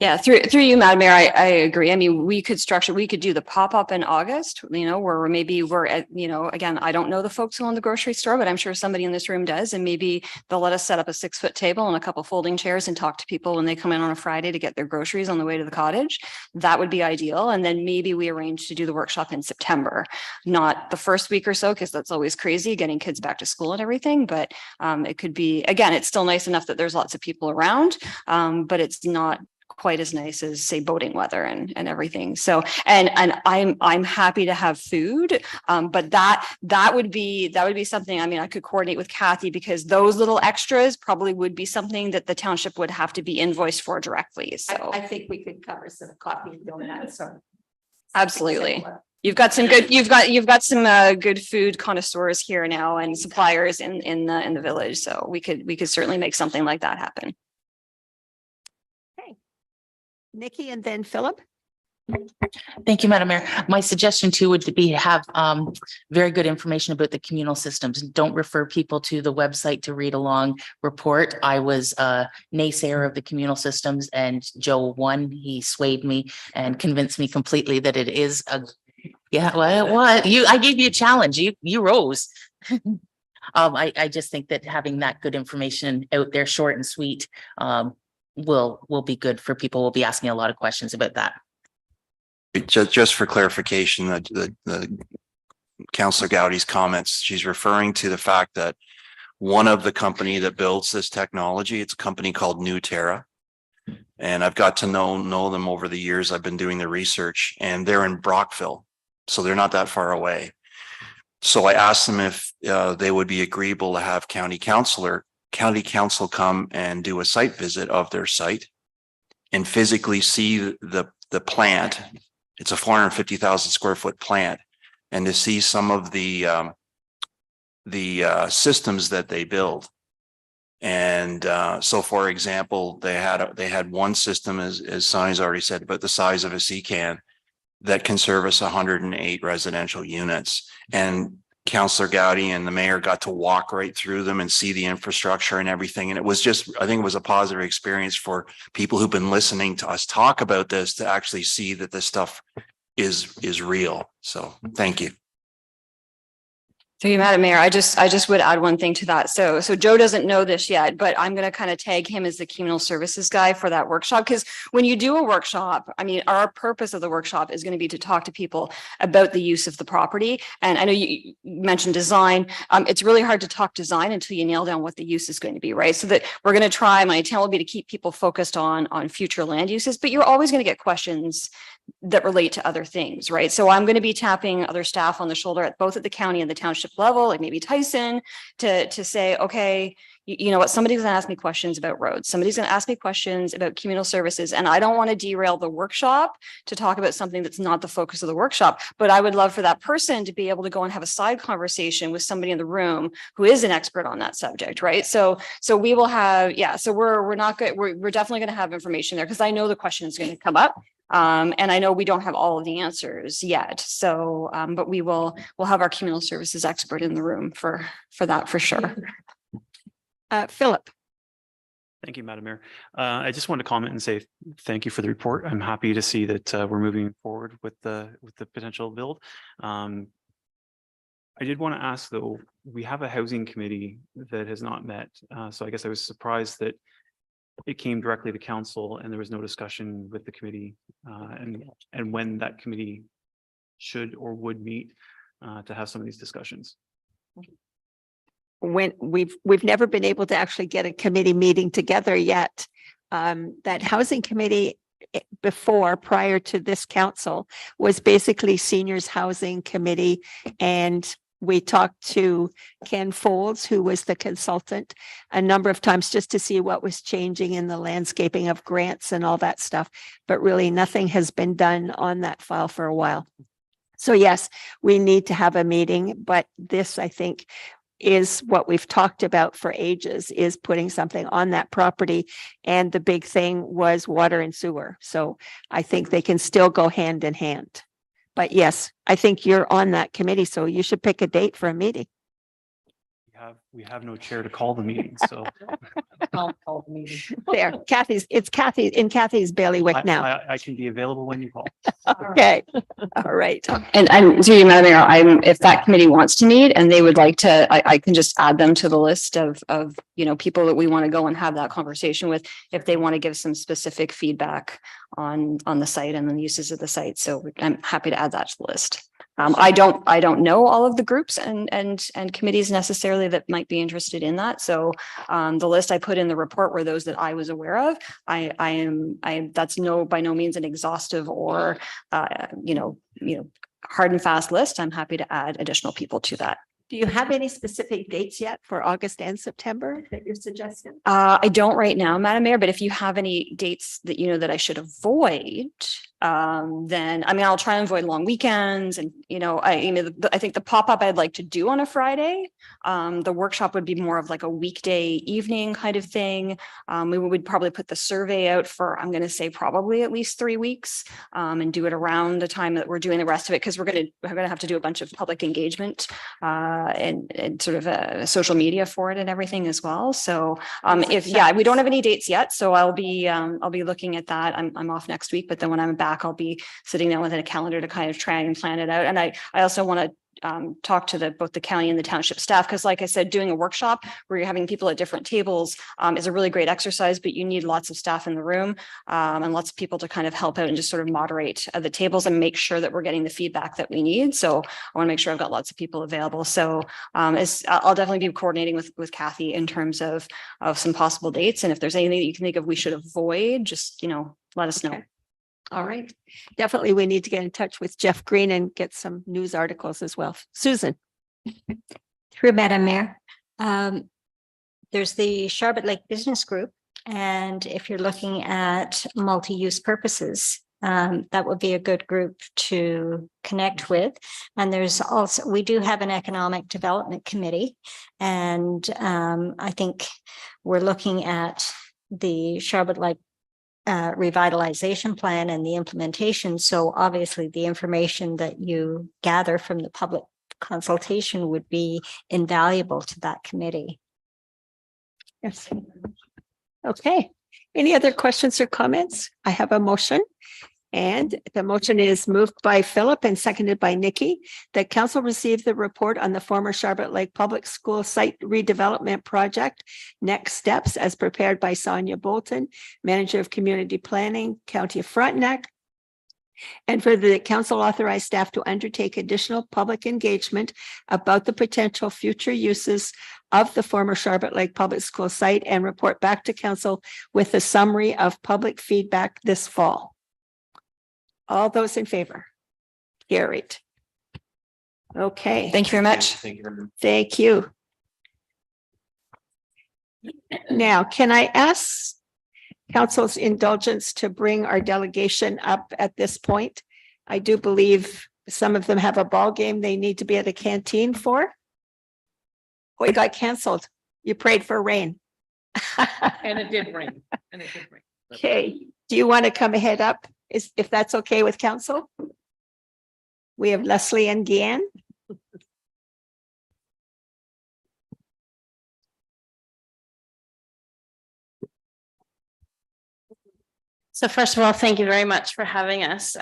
Yeah, through you, Madam Mayor, I agree. I mean, we could do the pop-up in August, where maybe we're at, again, I don't know the folks who own the grocery store, but I'm sure somebody in this room does. And maybe they'll let us set up a 6-foot table and a couple folding chairs and talk to people when they come in on a Friday to get their groceries on the way to the cottage. That would be ideal. And then maybe we arrange to do the workshop in September, not the first week or so, because that's always crazy getting kids back to school and everything. But it could be, again, it's still nice enough that there's lots of people around, but it's not quite as nice as say boating weather and everything. So and I'm happy to have food, but that would be something. I mean, I could coordinate with Kathy because those little extras probably would be something that the township would have to be invoiced for directly. So I think we could cover some coffee and donuts. So absolutely. You've got some good food connoisseurs here now and suppliers in the village. So we could certainly make something like that happen. Nikki and then Philip. Thank you, Madam Mayor. My suggestion too would be to have very good information about the communal systems. Don't refer people to the website to read a long report. I was a naysayer of the communal systems and Joe won. He swayed me and convinced me completely that it is I gave you a challenge. You rose. I just think that having that good information out there, short and sweet, will be good for people. We'll be asking a lot of questions about that. Just for clarification, the Councillor Gowdy's comments, she's referring to the fact that one of the company that builds this technology, it's a company called New Terra. And I've got to know them over the years. I've been doing the research and they're in Brockville. So they're not that far away. So I asked them if they would be agreeable to have county council come and do a site visit of their site and physically see the the plant. It's a 450,000 square foot plant. And to see some of the systems that they build. And so for example, they had one system, as Sonny's already said, about the size of a sea can that can service 108 residential units. And Councillor Gowdy and the mayor got to walk right through them and see the infrastructure and everything. And it was just, I think it was a positive experience for people who've been listening to us talk about this to actually see that this stuff is real. So thank you. Through you, Madam Mayor, I just would add one thing to that. So Joe doesn't know this yet, but I'm going to kind of tag him as the communal services guy for that workshop. Because when you do a workshop, I mean, our purpose of the workshop is going to be to talk to people about the use of the property. And I know you mentioned design. It's really hard to talk design until you nail down what the use is going to be, right? So that we're going to try, my intent will be to keep people focused on future land uses, but you're always going to get questions that relate to other things, right? So I'm going to be tapping other staff on the shoulder at both at the county and the township level, like maybe Tyson, to say, okay, you know what, somebody's going to ask me questions about roads. Somebody's going to ask me questions about communal services. And I don't want to derail the workshop to talk about something that's not the focus of the workshop. But I would love for that person to be able to go and have a side conversation with somebody in the room who is an expert on that subject, right? So we will have, yeah, so we're not good. We're definitely going to have information there because I know the question is going to come up. And I know we don't have all of the answers yet. So, but we'll have our communal services expert in the room for that for sure. Philip. Thank you, Madam Mayor. I just want to comment and say thank you for the report. I'm happy to see that we're moving forward with the potential build. I did want to ask though, we have a housing committee that has not met. So I guess I was surprised that it came directly to council and there was no discussion with the committee and when that committee should or would meet to have some of these discussions. When we've never been able to actually get a committee meeting together yet. That housing committee prior to this council was basically seniors housing committee, and we talked to Ken Folds, who was the consultant, a number of times just to see what was changing in the landscaping of grants and all that stuff. But really nothing has been done on that file for a while. So yes, we need to have a meeting, but this, I think, is what we've talked about for ages, is putting something on that property. And the big thing was water and sewer. So I think they can still go hand in hand. But yes, I think you're on that committee, so you should pick a date for a meeting. We have no chair to call the meeting, so. I'll call the meeting. There, it's Kathy in Kathy's bailiwick now. I can be available when you call. Okay, all right. And through you, Madam Mayor, if that committee wants to meet and they would like to, I can just add them to the list of people that we want to go and have that conversation with if they want to give some specific feedback on the site and the uses of the site. So I'm happy to add that to the list. I don't know all of the groups and committees necessarily that might be interested in that. So the list I put in the report were those that I was aware of. That's by no means an exhaustive or hard and fast list. I'm happy to add additional people to that. Do you have any specific dates yet for August and September that you're suggesting? I don't right now, Madam Mayor, but if you have any dates that you know that I should avoid, then I'll try and avoid long weekends. And I think the pop-up I'd like to do on a Friday. The workshop would be more of like a weekday evening kind of thing. We would probably put the survey out for, I'm going to say probably at least 3 weeks, and do it around the time that we're doing the rest of it, because we're going to have to do a bunch of public engagement and sort of a social media for it and everything as well. So we don't have any dates yet, so I'll be looking at that. I'm off next week, but then when I'm back, I'll be sitting down with a calendar to kind of try and plan it out. And I also want to talk to both the county and the township staff, because like I said, doing a workshop where you're having people at different tables is a really great exercise, but you need lots of staff in the room and lots of people to kind of help out and just sort of moderate the tables and make sure that we're getting the feedback that we need. So I want to make sure I've got lots of people available. So I'll definitely be coordinating with Kathy in terms of some possible dates. And if there's anything that you can think of we should avoid, just, let us know. Okay. All right. Definitely we need to get in touch with Jeff Green and get some news articles as well. Susan. Through Madam Mayor. There's the Charlotte Lake Business Group. And if you're looking at multi-use purposes, that would be a good group to connect with. And there's also, we do have an economic development committee. And I think we're looking at the Charlotte Lake revitalization plan and the implementation. So obviously the information that you gather from the public consultation would be invaluable to that committee. Yes. Okay. Any other questions or comments? I have a motion. And the motion is moved by Philip and seconded by Nikki that council receive the report on the former Charlotte Lake Public School site redevelopment project. Next steps as prepared by Sonia Bolton, Manager of Community Planning, County of Frontenac. And for the council authorized staff to undertake additional public engagement about the potential future uses of the former Charlotte Lake Public School site and report back to council with a summary of public feedback this fall. All those in favor? Carried. Okay. Thank you very much. Thank you. Now, can I ask council's indulgence to bring our delegation up at this point? I do believe some of them have a ball game they need to be at a canteen for. Oh, it got canceled. You prayed for rain. And it did rain. Okay, do you want to come ahead up? If that's okay with council? We have Leslie and Deanne. So first of all, thank you very much for having us.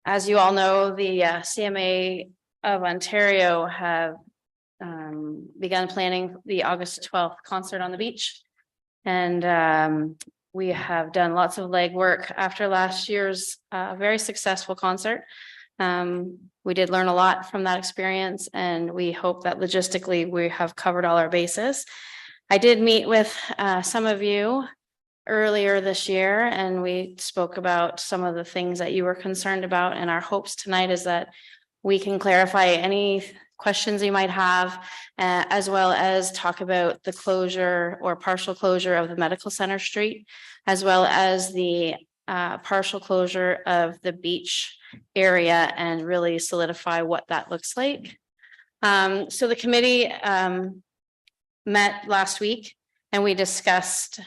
As you all know, the CMA of Ontario have begun planning the August 12th concert on the beach. And we have done lots of legwork after last year's very successful concert. We did learn a lot from that experience, and we hope that logistically we have covered all our bases. I did meet with some of you earlier this year, and we spoke about some of the things that you were concerned about, and our hopes tonight is that we can clarify any questions you might have, as well as talk about the closure or partial closure of the medical center street, as well as the partial closure of the beach area, and really solidify what that looks like. So the committee met last week, and we discussed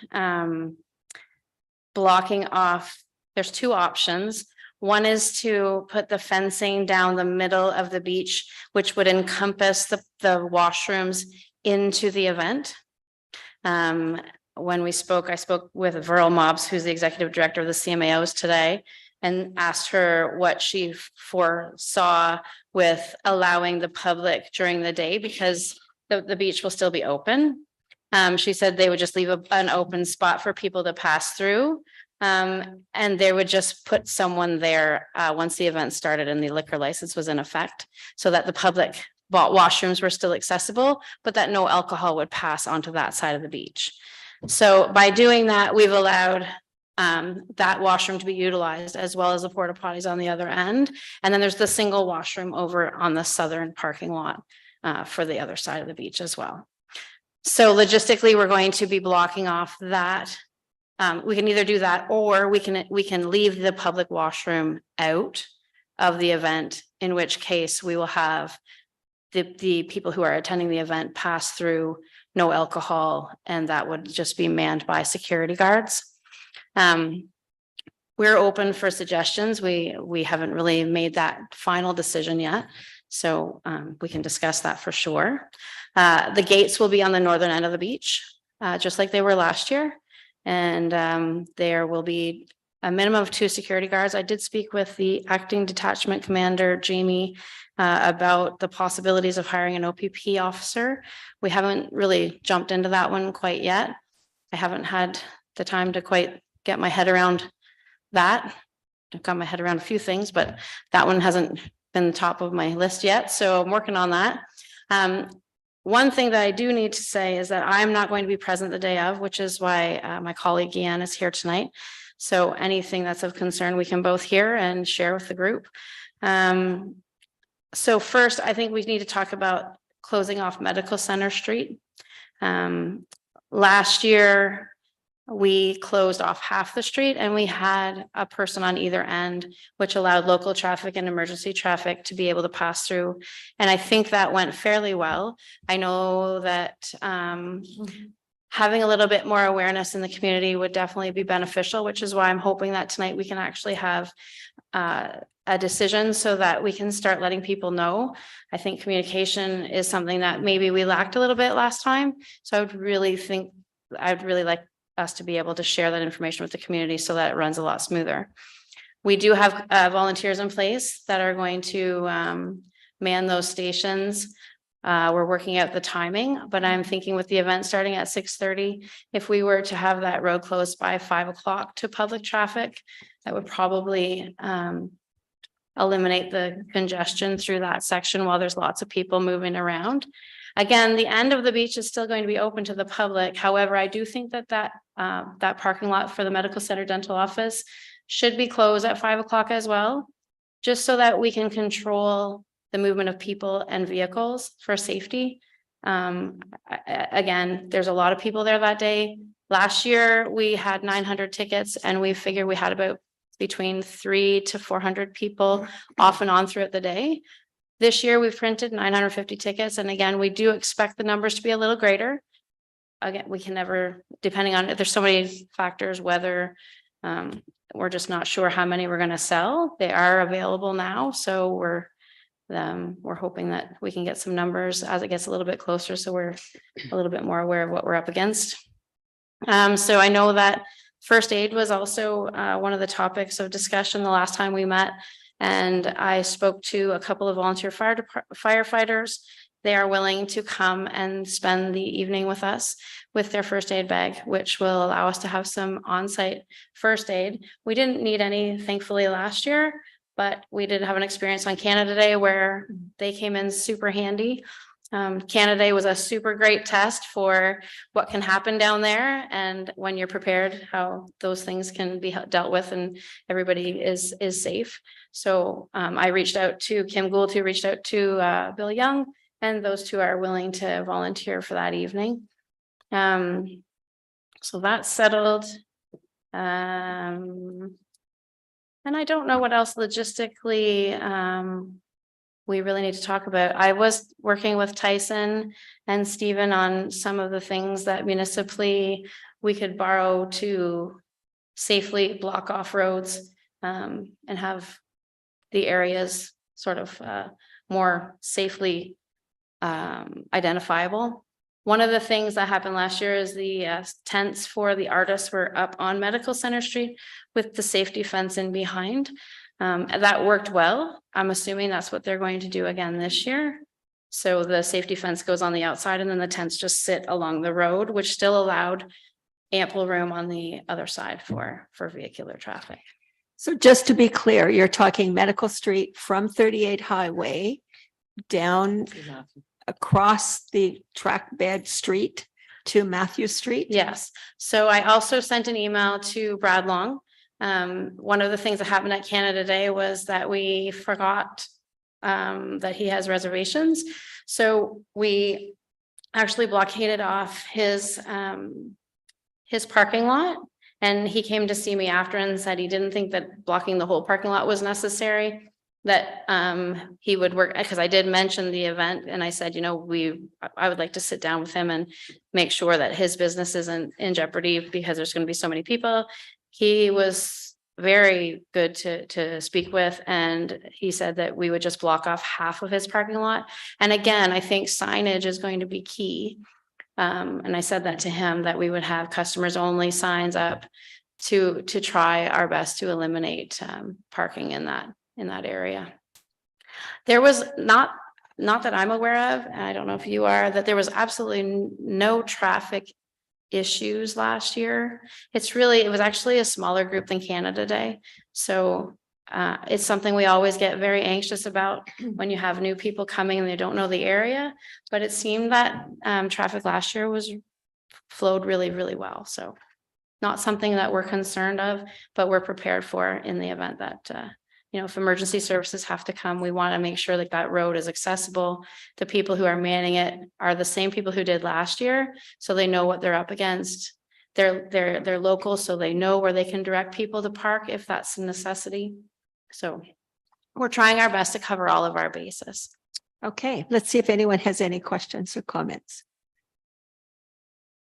blocking off. There's two options. One is to put the fencing down the middle of the beach, which would encompass the washrooms into the event. When we spoke, I spoke with Verl Mobbs, who's the executive director of the CMAOs today, and asked her what she foresaw with allowing the public during the day, because the beach will still be open. She said they would just leave an open spot for people to pass through. And they would just put someone there once the event started and the liquor license was in effect, so that the public washrooms were still accessible, but that no alcohol would pass onto that side of the beach. So by doing that, we've allowed that washroom to be utilized, as well as the porta potties on the other end. And then there's the single washroom over on the southern parking lot for the other side of the beach as well. So logistically, we're going to be blocking off that. We can either do that, or we can leave the public washroom out of the event, in which case we will have the people who are attending the event pass through, no alcohol, and that would just be manned by security guards. We're open for suggestions. We haven't really made that final decision yet, so we can discuss that for sure. The gates will be on the northern end of the beach, just like they were last year. And there will be a minimum of 2 security guards. I did speak with the acting detachment commander, Jamie, about the possibilities of hiring an OPP officer. We haven't really jumped into that one quite yet. I haven't had the time to quite get my head around that. I've got my head around a few things, but that one hasn't been top of my list yet. So I'm working on that. One thing that I do need to say is that I'm not going to be present the day of, which is why my colleague Ian is here tonight. So anything that's of concern, we can both hear and share with the group. So first, I think we need to talk about closing off Medical Center Street. Last year, we closed off half the street and we had a person on either end, which allowed local traffic and emergency traffic to be able to pass through. And I think that went fairly well. I know that having a little bit more awareness in the community would definitely be beneficial, which is why I'm hoping that tonight we can actually have a decision so that we can start letting people know. I think communication is something that maybe we lacked a little bit last time. So I'd really like us to be able to share that information with the community so that it runs a lot smoother. We do have volunteers in place that are going to man those stations. We're working out the timing, but I'm thinking with the event starting at 6:30, if we were to have that road closed by 5 o'clock to public traffic, that would probably eliminate the congestion through that section while there's lots of people moving around. Again, the end of the beach is still going to be open to the public. However, I do think that parking lot for the medical center dental office should be closed at 5 o'clock as well, just so that we can control the movement of people and vehicles for safety. Again, there's a lot of people there that day. Last year, we had 900 tickets and we figured we had about between 300 to 400 people off and on throughout the day. This year, we've printed 950 tickets. And again, we do expect the numbers to be a little greater. Again, we can never, depending on, there's so many factors, weather, we're just not sure how many we're going to sell. They are available now. So we're hoping that we can get some numbers as it gets a little bit closer. So we're a little bit more aware of what we're up against. So I know that first aid was also one of the topics of discussion the last time we met. And I spoke to a couple of volunteer firefighters. They are willing to come and spend the evening with us with their first aid bag, which will allow us to have some on-site first aid. We didn't need any, thankfully, last year, but we did have an experience on Canada Day where they came in super handy. Canada Day was a super great test for what can happen down there, and when you're prepared, how those things can be dealt with and everybody is safe. So I reached out to Kim Gould, who reached out to Bill Young, and those two are willing to volunteer for that evening. So that's settled. And I don't know what else logistically we really need to talk about. I was working with Tyson and Stephen on some of the things that municipally we could borrow to safely block off roads and have the areas sort of more safely identifiable. One of the things that happened last year is the tents for the artists were up on Medical Center Street with the safety fence in behind. That worked well. I'm assuming that's what they're going to do again this year. So the safety fence goes on the outside and then the tents just sit along the road, which still allowed ample room on the other side for vehicular traffic. So just to be clear, you're talking Medical Street from 38 Highway down across the track bed street to Matthew Street? Yes. So I also sent an email to Brad Long. One of the things that happened at Canada Day was that we forgot that he has reservations. So we actually blockaded off his parking lot. And he came to see me after and said he didn't think that blocking the whole parking lot was necessary, that he would work, because I did mention the event and I said, you know, I would like to sit down with him and make sure that his business isn't in jeopardy because there's going to be so many people. He was very good to speak with, and he said that we would just block off half of his parking lot. And again, I think signage is going to be key. And I said that to him, that we would have customers only signs up to try our best to eliminate parking in that area. There was not that I'm aware of, and I don't know if you are, that there was absolutely no traffic issues last year. It was actually a smaller group than Canada Day. So it's something we always get very anxious about when you have new people coming and they don't know the area, but it seemed that traffic last year flowed really, really well. So not something that we're concerned of, but we're prepared for in the event that if emergency services have to come, we want to make sure that road is accessible. The people who are manning it are the same people who did last year, so they know what they're up against. they're local, so they know where they can direct people to park if that's a necessity. So we're trying our best to cover all of our bases. Okay, let's see if anyone has any questions or comments.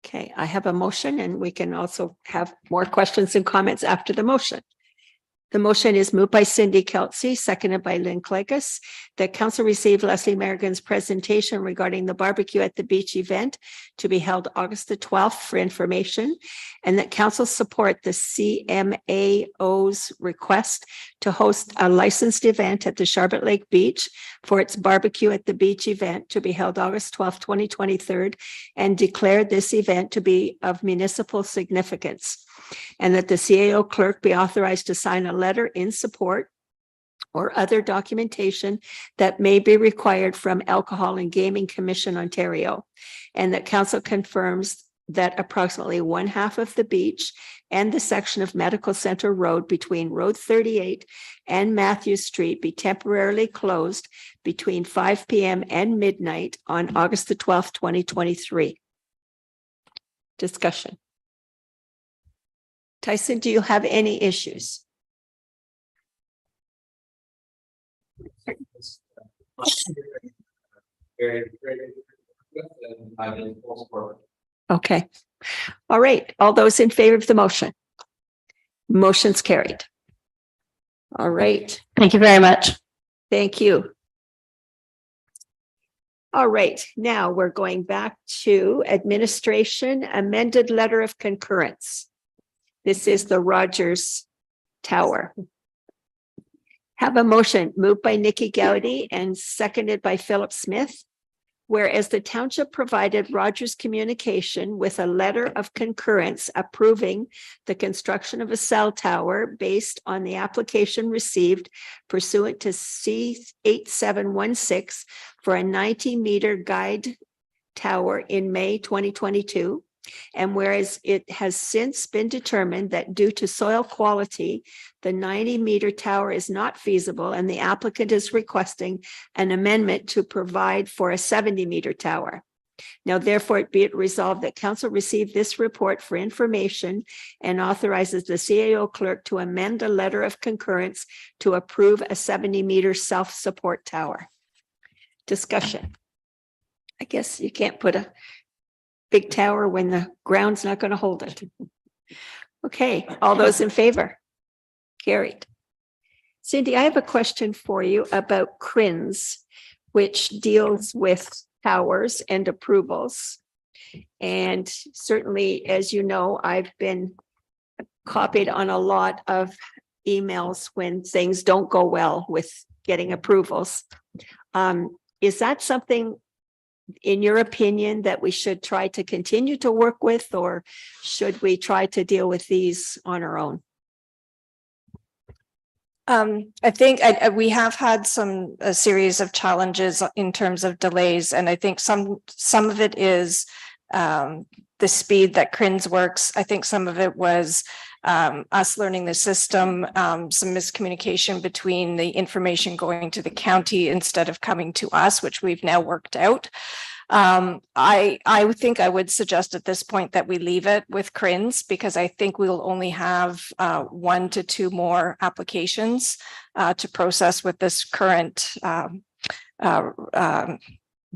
Okay, I have a motion and we can also have more questions and comments after the motion. The motion is moved by Cindy Kelsey, seconded by Lynn Clegus, that council receive Leslie Merrigan's presentation regarding the barbecue at the beach event to be held August the 12th for information, and that council support the CMAO's request to host a licensed event at the Charlotte Lake Beach for its barbecue at the beach event to be held August 12th, 2023, and declare this event to be of municipal significance. And that the CAO clerk be authorized to sign a letter in support or other documentation that may be required from Alcohol and Gaming Commission Ontario. And that council confirms that approximately 1/2 of the beach and the section of Medical Center Road between Road 38 and Matthews Street be temporarily closed between 5 p.m. and midnight on August the 12th, 2023. Discussion. Tyson, do you have any issues? Okay. All right. All those in favor of the motion? Motion's carried. All right. Thank you very much. Thank you. All right. Now we're going back to administration amended letter of concurrence. This is the Rogers Tower. Have a motion moved by Nikki Gowdy and seconded by Philip Smith. Whereas the township provided Rogers Communication with a letter of concurrence approving the construction of a cell tower based on the application received pursuant to C8716 for a 90-meter guide tower in May 2022. And whereas it has since been determined that due to soil quality, the 90-meter tower is not feasible and the applicant is requesting an amendment to provide for a 70-meter tower. Now, therefore, be it resolved that council receive this report for information and authorizes the CAO clerk to amend a letter of concurrence to approve a 70-meter self-support tower. Discussion. I guess you can't put a big tower when the ground's not going to hold it. Okay, all those in favor? Carried. Cindy, I have a question for you about CRINS, which deals with towers and approvals. And certainly, as you know, I've been copied on a lot of emails when things don't go well with getting approvals. Is that something, in your opinion, that we should try to continue to work with, or should we try to deal with these on our own? I think we have had a series of challenges in terms of delays, and I think some of it is the speed that CRINS works. I think some of it was us learning the system, some miscommunication between the information going to the county instead of coming to us, which we've now worked out. I think I would suggest at this point that we leave it with CRINS, because I think we'll only have 1 to 2 more applications to process with this current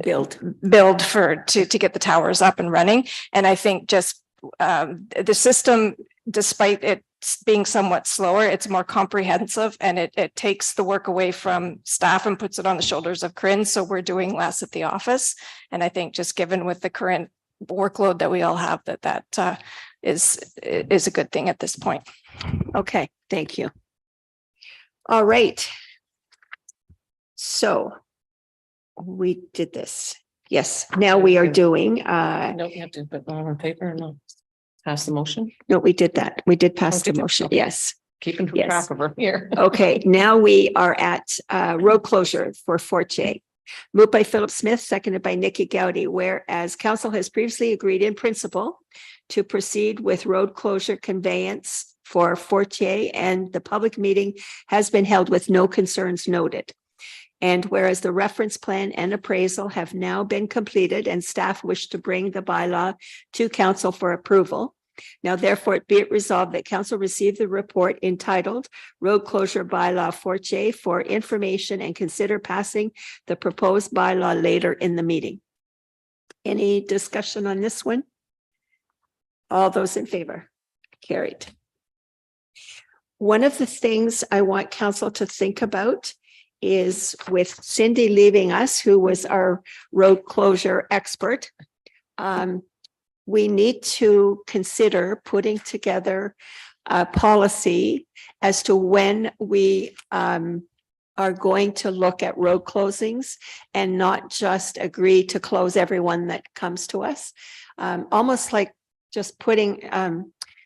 build to get the towers up and running. And I think just the system, despite it being somewhat slower, it's more comprehensive, and it takes the work away from staff and puts it on the shoulders of CRINS. So we're doing less at the office. And I think just given with the current workload that we all have, that is a good thing at this point. Okay, thank you. All right. So we did this. Yes, now we are doing No, you have to put it on paper and no. Pass the motion. No, we did that. We did pass the motion. Okay. Yes. Keeping Yes. track of her here. Okay, now we are at road closure for Fortier. Moved by Philip Smith, seconded by Nikki Gowdy, whereas council has previously agreed in principle to proceed with road closure conveyance for Fortier, and the public meeting has been held with no concerns noted. And whereas the reference plan and appraisal have now been completed and staff wish to bring the bylaw to council for approval, Now therefore be it resolved that council receive the report entitled Road Closure Bylaw 4J for information and consider passing the proposed bylaw later in the meeting. Any discussion on this one? All those in favor? Carried. One of the things I want council to think about is with Cindy leaving us, who was our road closure expert. We need to consider putting together a policy as to when we are going to look at road closings and not just agree to close everyone that comes to us. Almost like just putting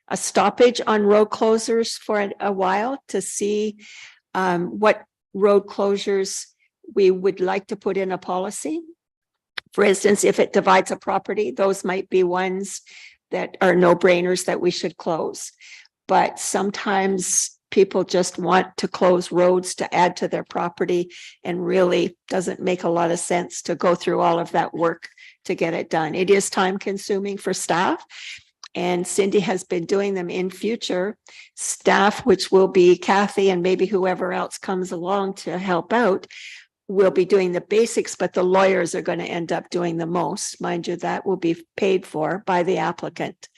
a stoppage on road closures for a while to see what road closures we would like to put in a policy. For instance, if it divides a property, those might be ones that are no-brainers that we should close. But sometimes people just want to close roads to add to their property and really doesn't make a lot of sense to go through all of that work to get it done. It is time consuming for staff. And Cindy has been doing them. In future staff, which will be Kathy and maybe whoever else comes along to help out, will be doing the basics, but the lawyers are going to end up doing the most. Mind you, that will be paid for by the applicant.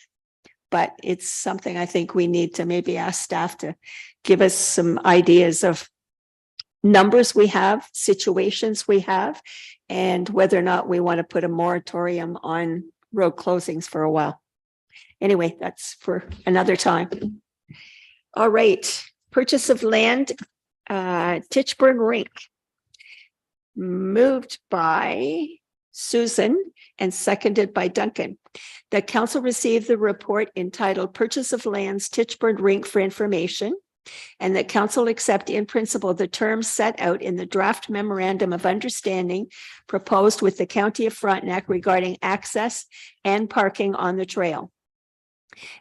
But it's something I think we need to maybe ask staff to give us some ideas of numbers we have, situations we have, and whether or not we want to put a moratorium on road closings for a while. Anyway, that's for another time. All right, purchase of land, Titchburn Rink. Moved by Susan and seconded by Duncan. The council received the report entitled Purchase of Lands Titchburn Rink for information, and that council accept in principle the terms set out in the draft memorandum of understanding proposed with the County of Frontenac regarding access and parking on the trail.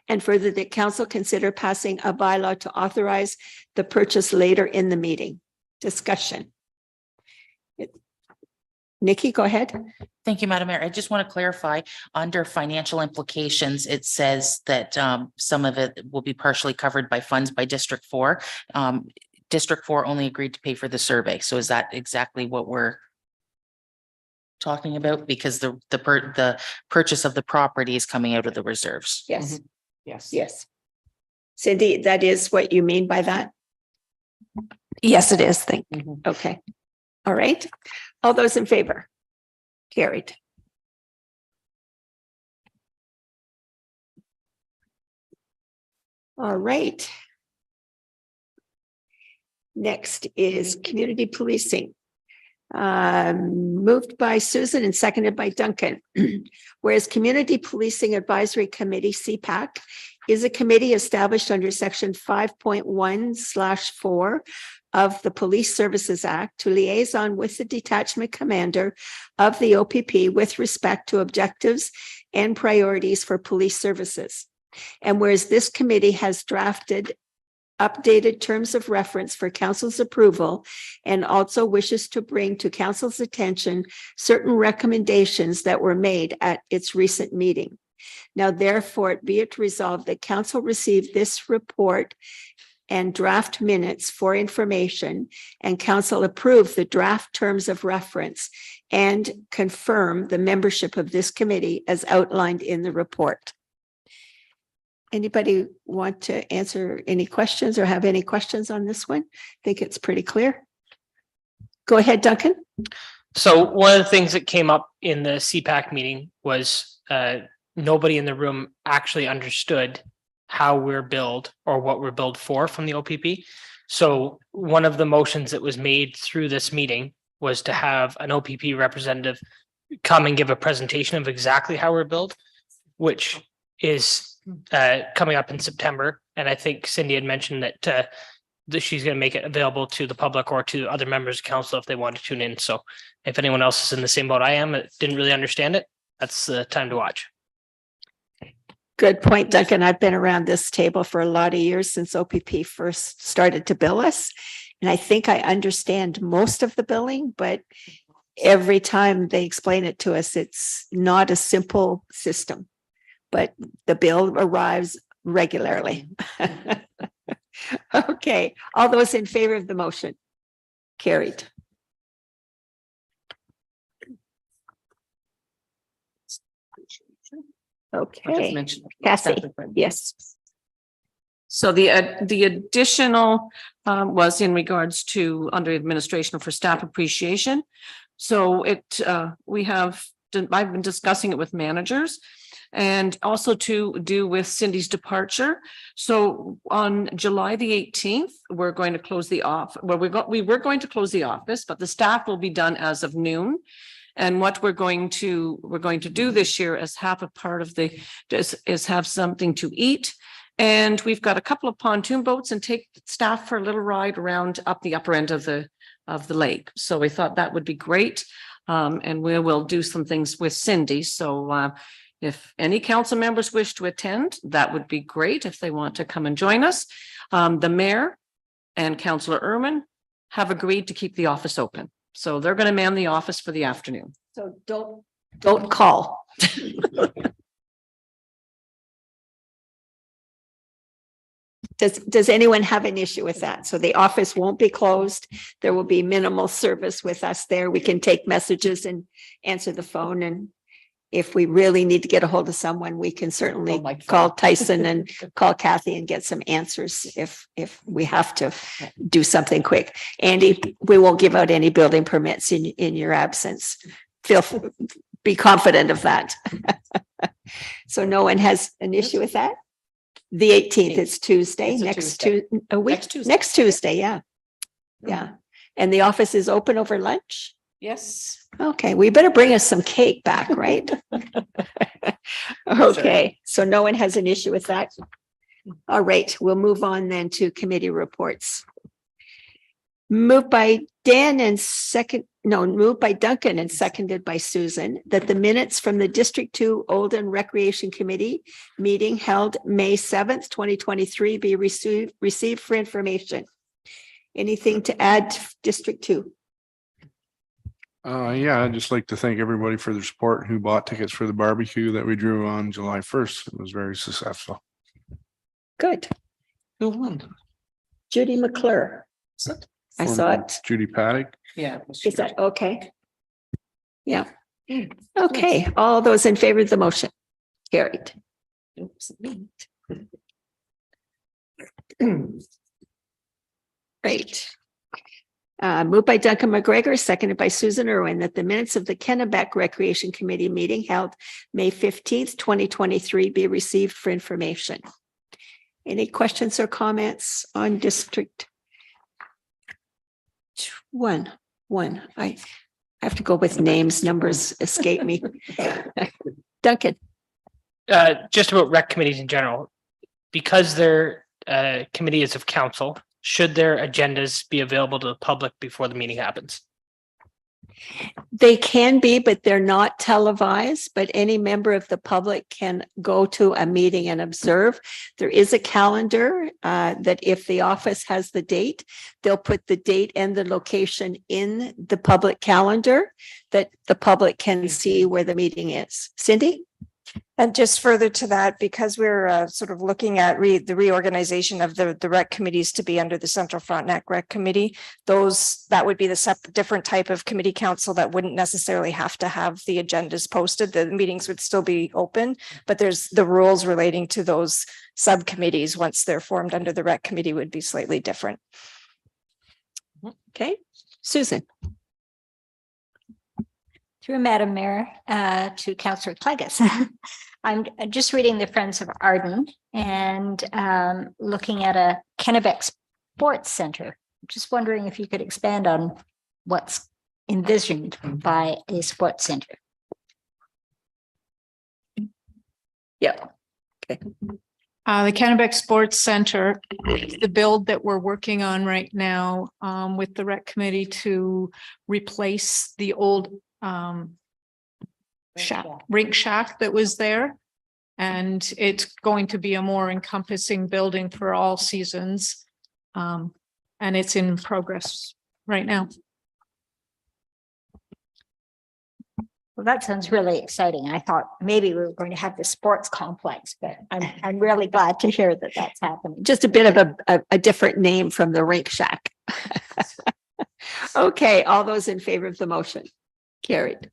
And further, that council consider passing a bylaw to authorize the purchase later in the meeting. Discussion. Nikki, go ahead. Thank you, Madam Mayor. I just want to clarify, under financial implications, it says that some of it will be partially covered by funds by District 4. District 4 only agreed to pay for the survey. So is that exactly what we're talking about? Because the purchase of the property is coming out of the reserves. Yes. Yes. Yes. Cindy, that is what you mean by that? Yes, it is. Thank you. Okay. All right. All those in favor? Carried. All right. Next is community policing. Moved by Susan and seconded by Duncan. Whereas Community Policing Advisory Committee, CPAC, is a committee established under section 5.1/4 of the Police Services Act to liaison with the detachment commander of the OPP with respect to objectives and priorities for police services. And whereas this committee has drafted updated terms of reference for council's approval and also wishes to bring to council's attention certain recommendations that were made at its recent meeting. Now, therefore, be it resolved that council receive this report and draft minutes for information, and council approve the draft terms of reference and confirm the membership of this committee as outlined in the report. Anybody want to answer any questions or have any questions on this one? I think it's pretty clear. Go ahead, Duncan. So one of the things that came up in the CPAC meeting was nobody in the room actually understood how we're billed or what we're billed for from the OPP. So one of the motions that was made through this meeting was to have an OPP representative come and give a presentation of exactly how we're billed, which is coming up in September. And I think Cindy had mentioned that she's going to make it available to the public or to other members of council if they want to tune in. So if anyone else is in the same boat I am, that didn't really understand it, that's the time to watch. Good point, Duncan. I've been around this table for a lot of years since OPP first started to bill us. And I think I understand most of the billing, but every time they explain it to us, it's not a simple system. but the bill arrives regularly. Okay, all those in favor of the motion? Carried. Okay, Cassie, yes. So the additional was in regards to under administration for staff appreciation. So I've been discussing it with managers and also to do with Cindy's departure. So on July the 18th, we're going to close the office. Well, we were going to close the office, but the staff will be done as of noon. And what we're going to do this year as half a part of is have something to eat. And we've got a couple of pontoon boats and take staff for a little ride around up the upper end of the lake. So we thought that would be great. And we will do some things with Cindy. So if any council members wish to attend, that would be great if they want to come and join us. The mayor and Councillor Erman have agreed to keep the office open. So they're going to man the office for the afternoon. So don't call. Does anyone have an issue with that? So the office won't be closed. There will be minimal service with us there. We can take messages and answer the phone. And if we really need to get a hold of someone, we can certainly call Tyson and call Kathy and get some answers if we have to do something quick. Andy, we won't give out any building permits in your absence. Be confident of that. So no one has an issue with that? The 18th, it's Tuesday, next Tuesday, yeah. Yeah. And the office is open over lunch? Yes. Okay, we better bring us some cake back, right? Okay, so no one has an issue with that. All right, we'll move on then to committee reports. Moved by Duncan and seconded by Susan, that the minutes from the District 2 Olden Recreation Committee meeting held May 7th, 2023 be received for information. Anything to add to District 2? Yeah, I'd just like to thank everybody for their support who bought tickets for the barbecue that we drew on July 1st. It was very successful. Good. Who won? Judy McClure. I saw it. Judy Paddock. Yeah. Is that okay? Yeah. Okay, all those in favor of the motion? Carried. Great. Moved by Duncan McGregor, seconded by Susan Irwin, that the minutes of the Kennebec Recreation Committee meeting held May 15th, 2023 be received for information. Any questions or comments on District 1? I have to go with names, numbers escape me. Duncan. Just about rec committees in general, because they're committees of council, should their agendas be available to the public before the meeting happens? They can be, but they're not televised, but any member of the public can go to a meeting and observe. There is a calendar that if the office has the date, they'll put the date and the location in the public calendar that the public can see where the meeting is. Cindy? And just further to that, because we're sort of looking at the reorganization of the rec committees to be under the Central Frontenac Rec Committee, that would be the different type of committee council that wouldn't necessarily have to have the agendas posted. The meetings would still be open, but there's the rules relating to those subcommittees once they're formed under the rec committee would be slightly different. Okay, Susan. Through Madam Mayor to Councillor Clegus. I'm just reading the Friends of Arden and looking at a Kennebec Sports Center. Just wondering if you could expand on what's envisioned by a sports center. Yeah. Okay. The Kennebec Sports Center, the build that we're working on right now with the rec committee to replace the old rink shack that was there. And it's going to be a more encompassing building for all seasons. And it's in progress right now. Well, that sounds really exciting. I thought maybe we were going to have the sports complex, but I'm really glad to hear that that's happening. Just a bit of a different name from the Rink Shack. Okay, all those in favor of the motion? Carried.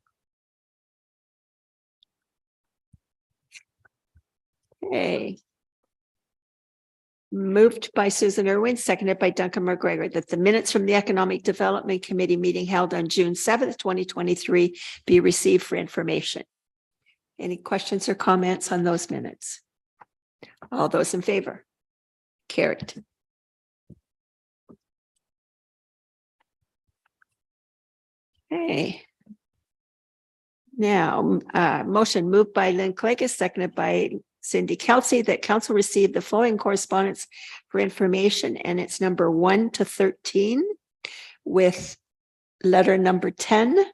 Okay. Moved by Susan Irwin, seconded by Duncan McGregor, that the minutes from the Economic Development Committee meeting held on June 7th, 2023 be received for information. Any questions or comments on those minutes? All those in favor? Carried. Okay. Now, motion moved by Lynn Clegg, seconded by Cindy Kelsey, that council received the following correspondence for information, and it's number 1 to 13 with letter number 10.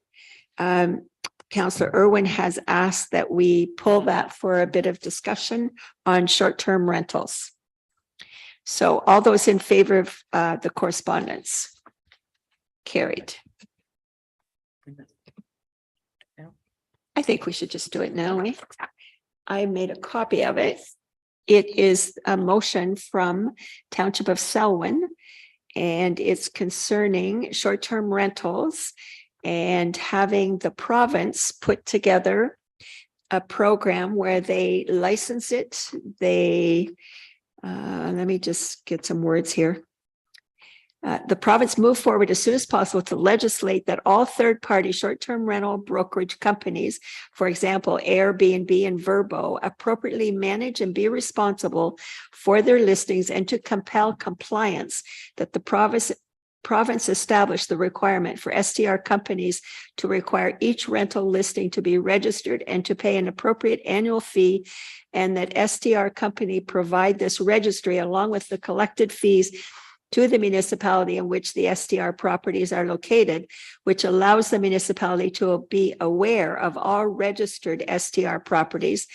Councillor Irwin has asked that we pull that for a bit of discussion on short-term rentals. So all those in favor of the correspondence? Carried. I think we should just do it now. I made a copy of it. It is a motion from Township of Selwyn, and it's concerning short-term rentals and having the province put together a program where they license it. They, let me just get some words here. The province move forward as soon as possible to legislate that all third-party short-term rental brokerage companies, for example, Airbnb and Vrbo, appropriately manage and be responsible for their listings, and to compel compliance that the province establish the requirement for STR companies to require each rental listing to be registered and to pay an appropriate annual fee, and that STR company provide this registry along with the collected fees to the municipality in which the STR properties are located, which allows the municipality to be aware of all registered STR properties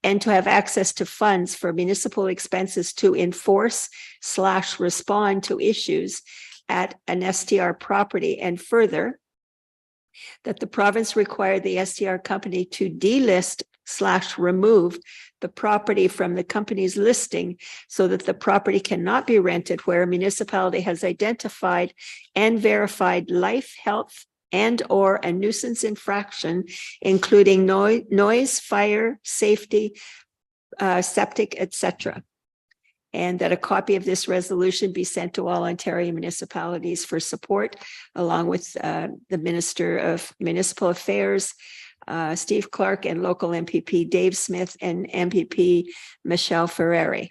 and to have access to funds for municipal expenses to enforce/respond to issues at an STR property. And further, that the province require the STR company to delist/remove the property from the company's listing so that the property cannot be rented where a municipality has identified and verified life, health, and or a nuisance infraction, including noise, fire, safety, septic, etc. And that a copy of this resolution be sent to all Ontario municipalities for support, along with the Minister of Municipal Affairs, Steve Clark, and local MPP Dave Smith and MPP Michelle Ferreri.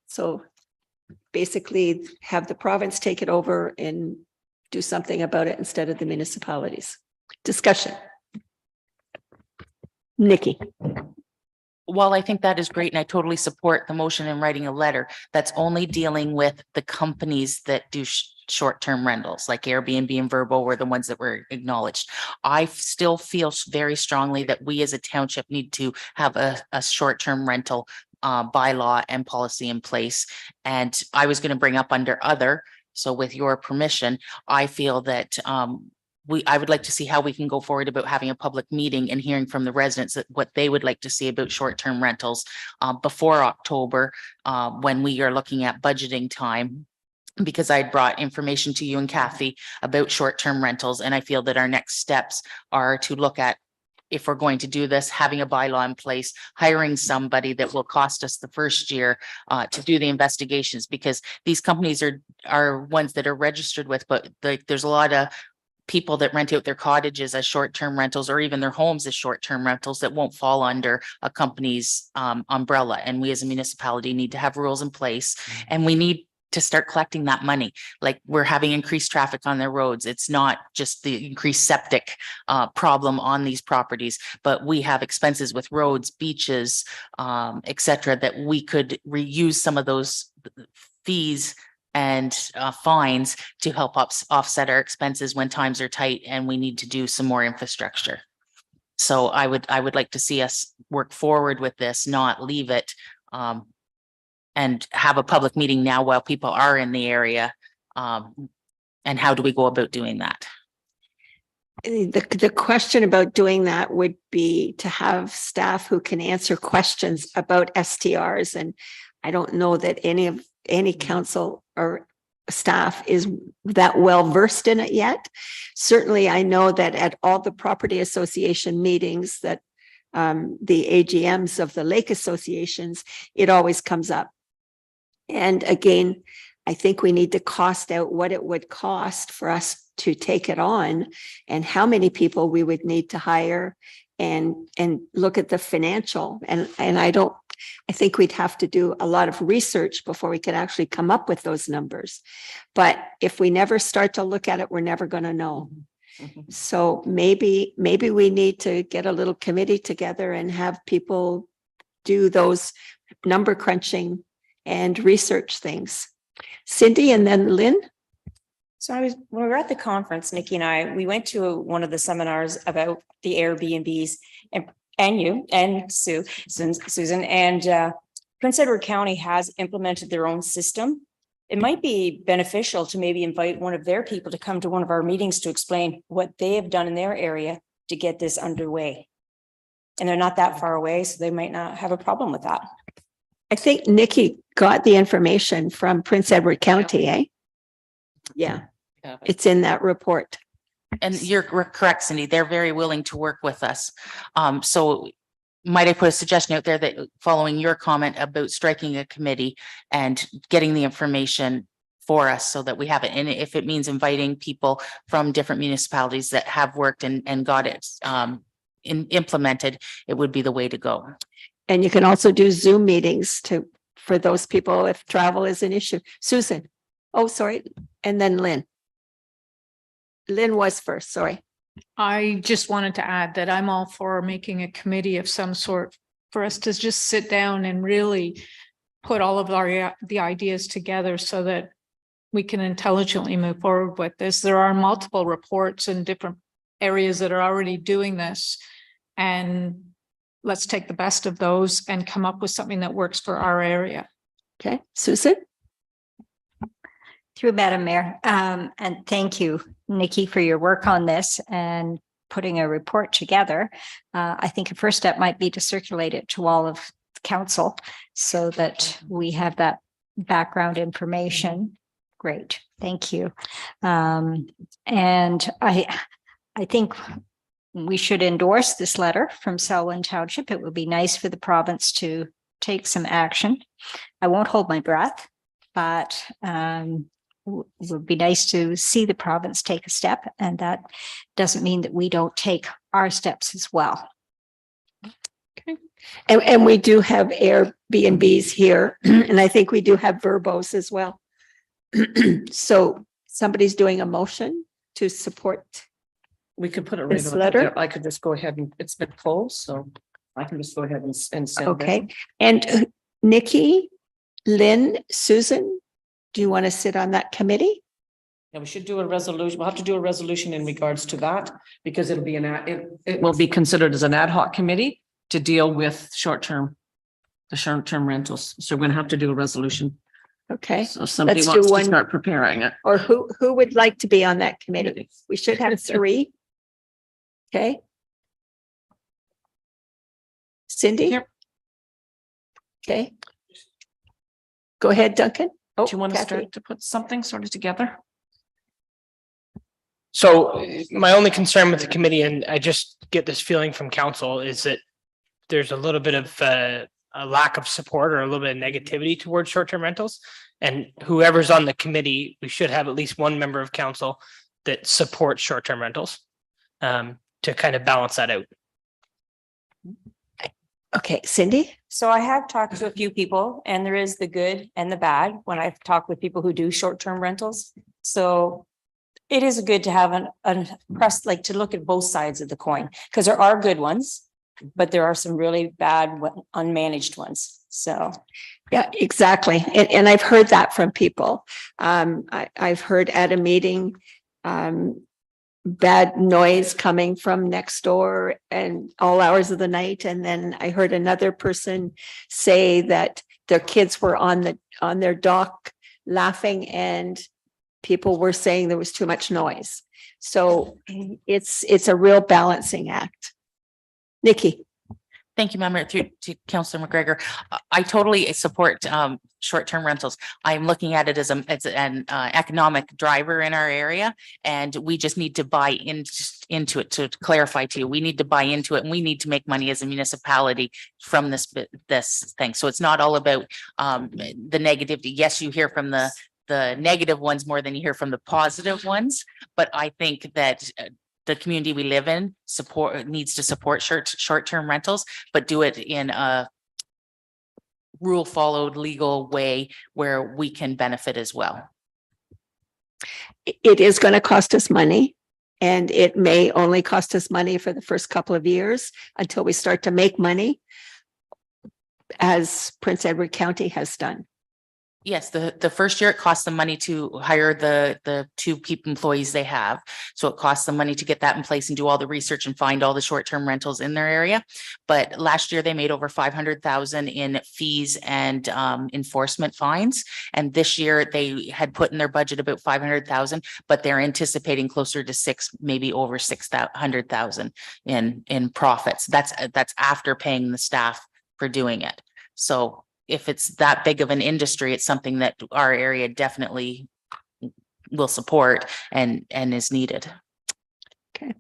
So basically have the province take it over and do something about it instead of the municipalities. Discussion. Nikki. While I think that is great and I totally support the motion in writing a letter, that's only dealing with the companies that do short-term rentals, like Airbnb and Vrbo were the ones that were acknowledged. I still feel very strongly that we as a township need to have a short-term rental bylaw and policy in place. And I was going to bring up under other, so with your permission, I feel that I would like to see how we can go forward about having a public meeting and hearing from the residents that what they would like to see about short-term rentals before October, when we are looking at budgeting time. Because I brought information to you and Kathy about short-term rentals, and I feel that our next steps are to look at, if we're going to do this, having a bylaw in place, hiring somebody that will cost us the first year to do the investigations, because these companies are ones that are registered with, but there's a lot of people that rent out their cottages as short-term rentals, or even their homes as short-term rentals, that won't fall under a company's umbrella. And we as a municipality need to have rules in place, and we need to start collecting that money. Like, we're having increased traffic on their roads. It's not just the increased septic problem on these properties, but we have expenses with roads, beaches, etc., that we could reuse some of those fees and fines to help offset our expenses when times are tight and we need to do some more infrastructure. So I would like to see us work forward with this, not leave it, and have a public meeting now while people are in the area. And how do we go about doing that? The question about doing that would be to have staff who can answer questions about STRs. And I don't know that any council or staff is that well versed in it yet. Certainly, I know that at all the property association meetings that the AGMs of the lake associations, it always comes up. And again, I think we need to cost out what it would cost for us to take it on and how many people we would need to hire and look at the financial. And I think we'd have to do a lot of research before we could actually come up with those numbers. But if we never start to look at it, we're never going to know. So maybe we need to get a little committee together and have people do those number crunching and research things. Cindy and then Lynn. So when we were at the conference, Nikki and I, we went to one of the seminars about the Airbnbs and you and Susan and Prince Edward County has implemented their own system. It might be beneficial to maybe invite one of their people to come to one of our meetings to explain what they have done in their area to get this underway. And they're not that far away, so they might not have a problem with that. I think Nikki got the information from Prince Edward County, eh? Yeah, it's in that report. And you're correct, Cindy. They're very willing to work with us. So might I put a suggestion out there that following your comment about striking a committee and getting the information for us so that we have it. And if it means inviting people from different municipalities that have worked and got it implemented, it would be the way to go. And you can also do Zoom meetings for those people if travel is an issue. Susan. Oh, sorry. And then Lynn. Lynn was first, sorry. I just wanted to add that I'm all for making a committee of some sort for us to just sit down and really put all of the ideas together so that we can intelligently move forward with this. There are multiple reports in different areas that are already doing this. And let's take the best of those and come up with something that works for our area. Okay, Susan? Through Madam Mayor, and thank you, Nikki, for your work on this and putting a report together. I think a first step might be to circulate it to all of the council so that we have that background information. Great, thank you. And I think we should endorse this letter from Selwyn Township. It would be nice for the province to take some action. I won't hold my breath, but it would be nice to see the province take a step, and that doesn't mean that we don't take our steps as well. Okay. And we do have Airbnbs here, and I think we do have Verbos as well. So somebody's doing a motion to support. We could put it this letter. I could just go ahead and it's been closed, so I can just go ahead and send. Okay. And Nikki, Lynn, Susan, do you want to sit on that committee? Yeah, we should do a resolution. We'll have to do a resolution in regards to that because it'll be it will be considered as an ad hoc committee to deal with the short-term rentals. So we're going to have to do a resolution. Okay. So somebody Let's wants do to one. start preparing it. Or who would like to be on that committee? We should have 3. Okay. Cindy? Yep. Okay. Go ahead, Duncan. Oh, Do you want to Kathy. start to put something sort of together? So my only concern with the committee, and I just get this feeling from council, is that there's a little bit of a lack of support or a little bit of negativity towards short-term rentals. And whoever's on the committee, we should have at least one member of council that supports short-term rentals to kind of balance that out. Okay, Cindy? So I have talked to a few people, and there is the good and the bad when I've talked with people who do short-term rentals. So it is good to have an press, like to look at both sides of the coin, because there are good ones, but there are some really bad, unmanaged ones. So. Yeah, exactly. And I've heard that from people. I've heard at a meeting, bad noise coming from next door and all hours of the night. And then I heard another person say that their kids were on their dock laughing and people were saying there was too much noise. So it's a real balancing act. Nikki. Thank you, Member, through to Councillor McGregor. I totally support short-term rentals. I'm looking at it as an economic driver in our area, and we just need to buy into it. To clarify to you, we need to buy into it, and we need to make money as a municipality from this thing. So it's not all about the negativity. Yes, you hear from the negative ones more than you hear from the positive ones, but I think that the community we live in needs to support short-term rentals, but do it in a rule followed legal way where we can benefit as well. It is going to cost us money, and it may only cost us money for the first couple of years until we start to make money, as Prince Edward County has done. Yes, the first year it costs them money to hire the 2 employees they have. So it costs them money to get that in place and do all the research and find all the short-term rentals in their area. But last year they made over 500,000 in fees and enforcement fines. And this year they had put in their budget about 500,000, but they're anticipating closer to 6, maybe over 600,000 in profits. That's after paying the staff for doing it. So if it's that big of an industry, it's something that our area definitely will support and is needed. Okay.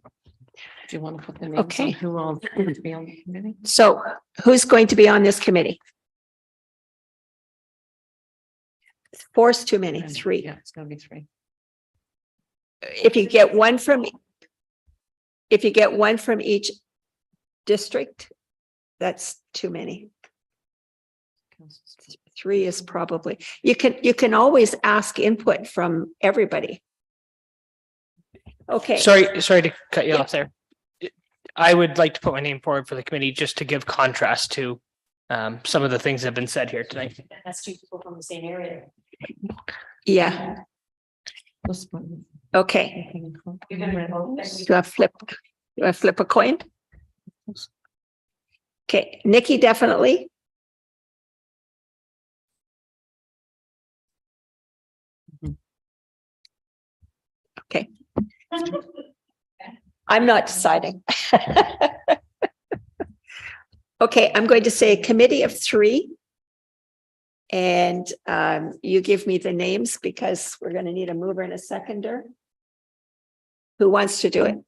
Do you want to put the names on who all to be on the committee? So who's going to be on this committee? 4's too many. 3. Yeah, it's going to be 3. If you get one from each district, that's too many. 3 is probably, you can always ask input from everybody. Okay. Sorry to cut you off there. I would like to put my name forward for the committee just to give contrast to some of the things that have been said here tonight. That's 2 people from the same area. Yeah. Okay. Do I flip a coin? Okay, Nikki, definitely. Okay. I'm not deciding. Okay, I'm going to say a committee of 3. And you give me the names because we're going to need a mover and a seconder. Who wants to do it?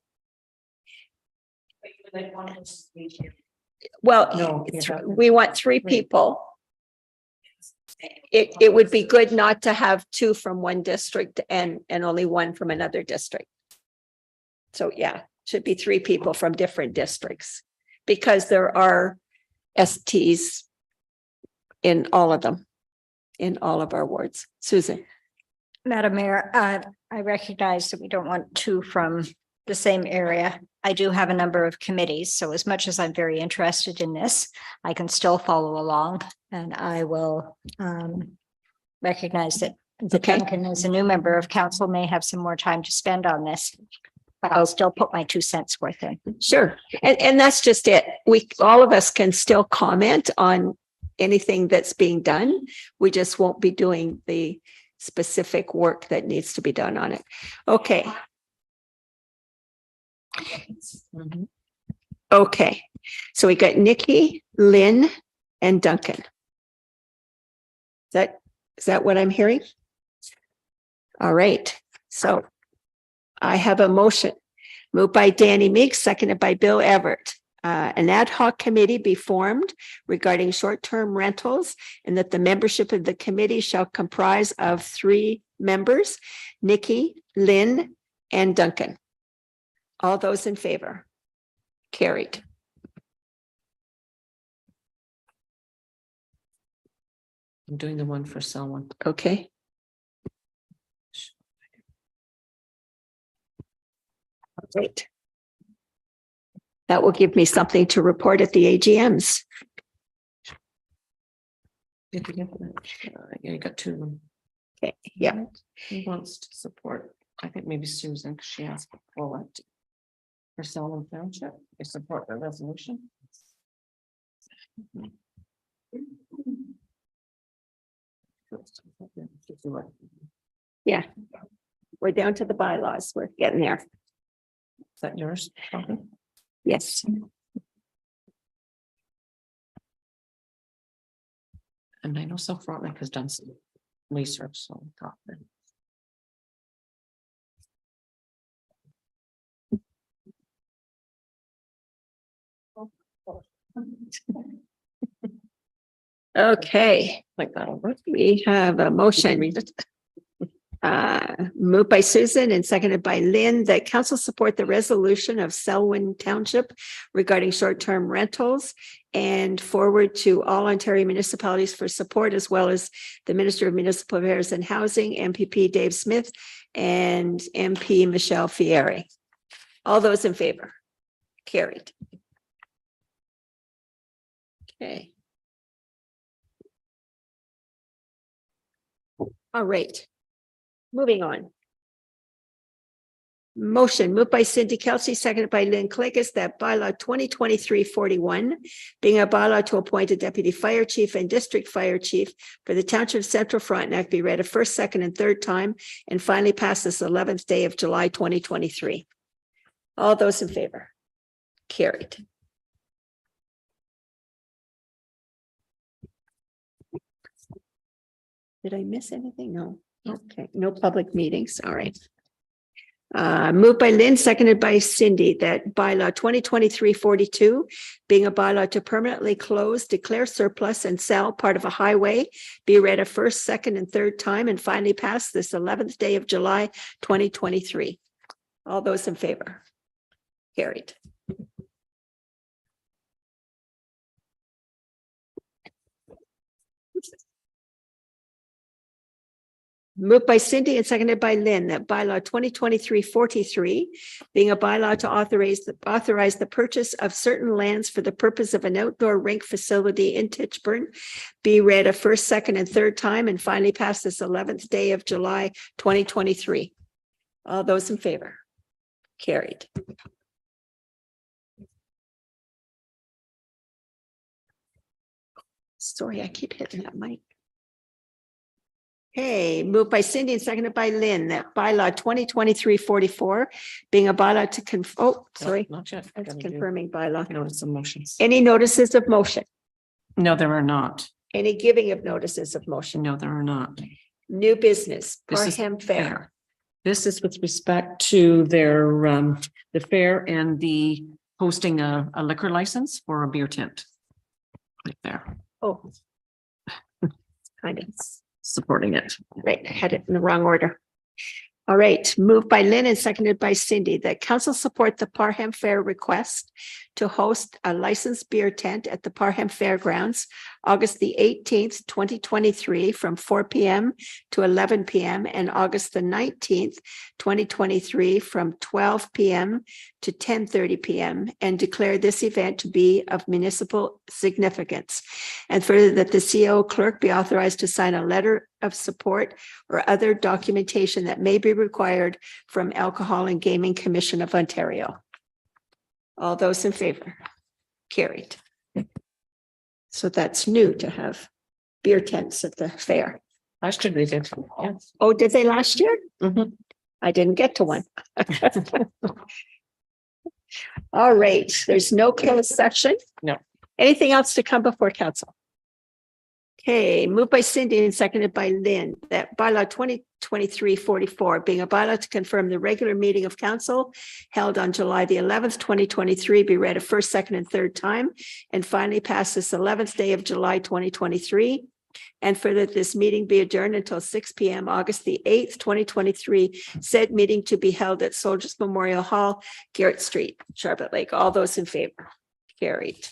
Well, we want 3 people. It would be good not to have 2 from one district and only 1 from another district. So yeah, should be 3 people from different districts because there are STs in all of them, in all of our wards. Susan. Madam Mayor, I recognize that we don't want 2 from the same area. I do have a number of committees, so as much as I'm very interested in this, I can still follow along, and I will recognize that Duncan, as a new member of council, may have some more time to spend on this, but I'll still put my 2 cents worth in. Sure, and that's just it. All of us can still comment on anything that's being done. We just won't be doing the specific work that needs to be done on it. Okay. Okay, so we got Nikki, Lynn, and Duncan. Is that what I'm hearing? All right, so I have a motion moved by Danny Meeks, seconded by Bill Everett. An ad hoc committee be formed regarding short-term rentals, and that the membership of the committee shall comprise of 3 members, Nikki, Lynn, and Duncan. All those in favor? Carried. I'm doing the one for someone. Okay. Great. That will give me something to report at the AGMs. Did you get that? Yeah, you got 2 of them. Okay, yeah. Who wants to support? I think maybe Susan, because she asked for it. For Salem Township, I support the resolution. Yeah. We're down to the bylaws. We're getting there. Is that yours? Okay. Yes. And I know South Frontenac has done some research, so. I thought that- Okay, Like that'll work. we have a You can motion. read it. Moved by Susan and seconded by Lynn that council support the resolution of Selwyn Township regarding short-term rentals and forward to all Ontario municipalities for support, as well as the Minister of Municipal Affairs and Housing, MPP Dave Smith, and MP Michelle Fieri. All those in favor? Carried. Okay. All right. Moving on. Motion moved by Cindy Kelsey, seconded by Lynn Clegg, that bylaw 2023-41, being a bylaw to appoint a deputy fire chief and district fire chief for the Township of Central Frontenac, be read a first, second, and third time, and finally passed this 11th day of July 2023. All those in favor? Carried. Did I miss anything? No. Okay, no public meetings. All right. Moved by Lynn, seconded by Cindy, that bylaw 2023-42, being a bylaw to permanently close, declare surplus, and sell part of a highway, be read a first, second, and third time, and finally passed this 11th day of July 2023. All those in favor? Carried. Moved by Cindy and seconded by Lynn, that bylaw 2023-43, being a bylaw to authorize the purchase of certain lands for the purpose of an outdoor rink facility in Titchburn, be read a first, second, and third time, and finally passed this 11th day of July 2023. All those in favor? Carried. Sorry, I keep hitting that mic. Okay, moved by Cindy and seconded by Lynn, that bylaw 2023-44, being a bylaw to sorry, Not yet. that's Gotta do confirming bylaw. Notice of motions. Any notices of motion? No, there are not. Any giving of notices of motion? No, there are not. New business, This is Parham Fair. This is with respect to their, the fair and the hosting a liquor license for a beer tent. Right there, Oh. Kind of. supporting it. Right, had it in the wrong order. All right, moved by Lynn and seconded by Cindy, that council support the Parham Fair request to host a licensed beer tent at the Parham Fairgrounds, August the 18th, 2023, from 4 p.m. to 11 p.m. and August the 19th, 2023, from 12 p.m. to 10:30 p.m. and declare this event to be of municipal significance. And further, that the CO clerk be authorized to sign a letter of support or other documentation that may be required from Alcohol and Gaming Commission of Ontario. All those in favor? Carried. So that's new to have beer tents at the fair. Last year they did. Yes. Oh, did they last year? Mhm. I didn't get to one. All right, there's no closed session. No. Anything else to come before council? Okay, moved by Cindy and seconded by Lynn, that bylaw 2023-44, being a bylaw to confirm the regular meeting of council held on July the 11th, 2023, be read a first, second, and third time, and finally pass this 11th day of July 2023. And further, this meeting be adjourned until 6 p.m. August the 8th, 2023, said meeting to be held at Soldiers Memorial Hall, Garrett Street, Charlotte Lake. All those in favor? Carried.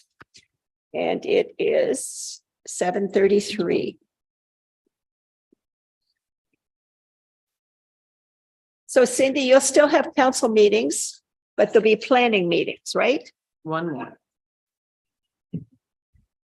And it is 7:33. So Cindy, you'll still have council meetings, but there'll be planning meetings, right? One more.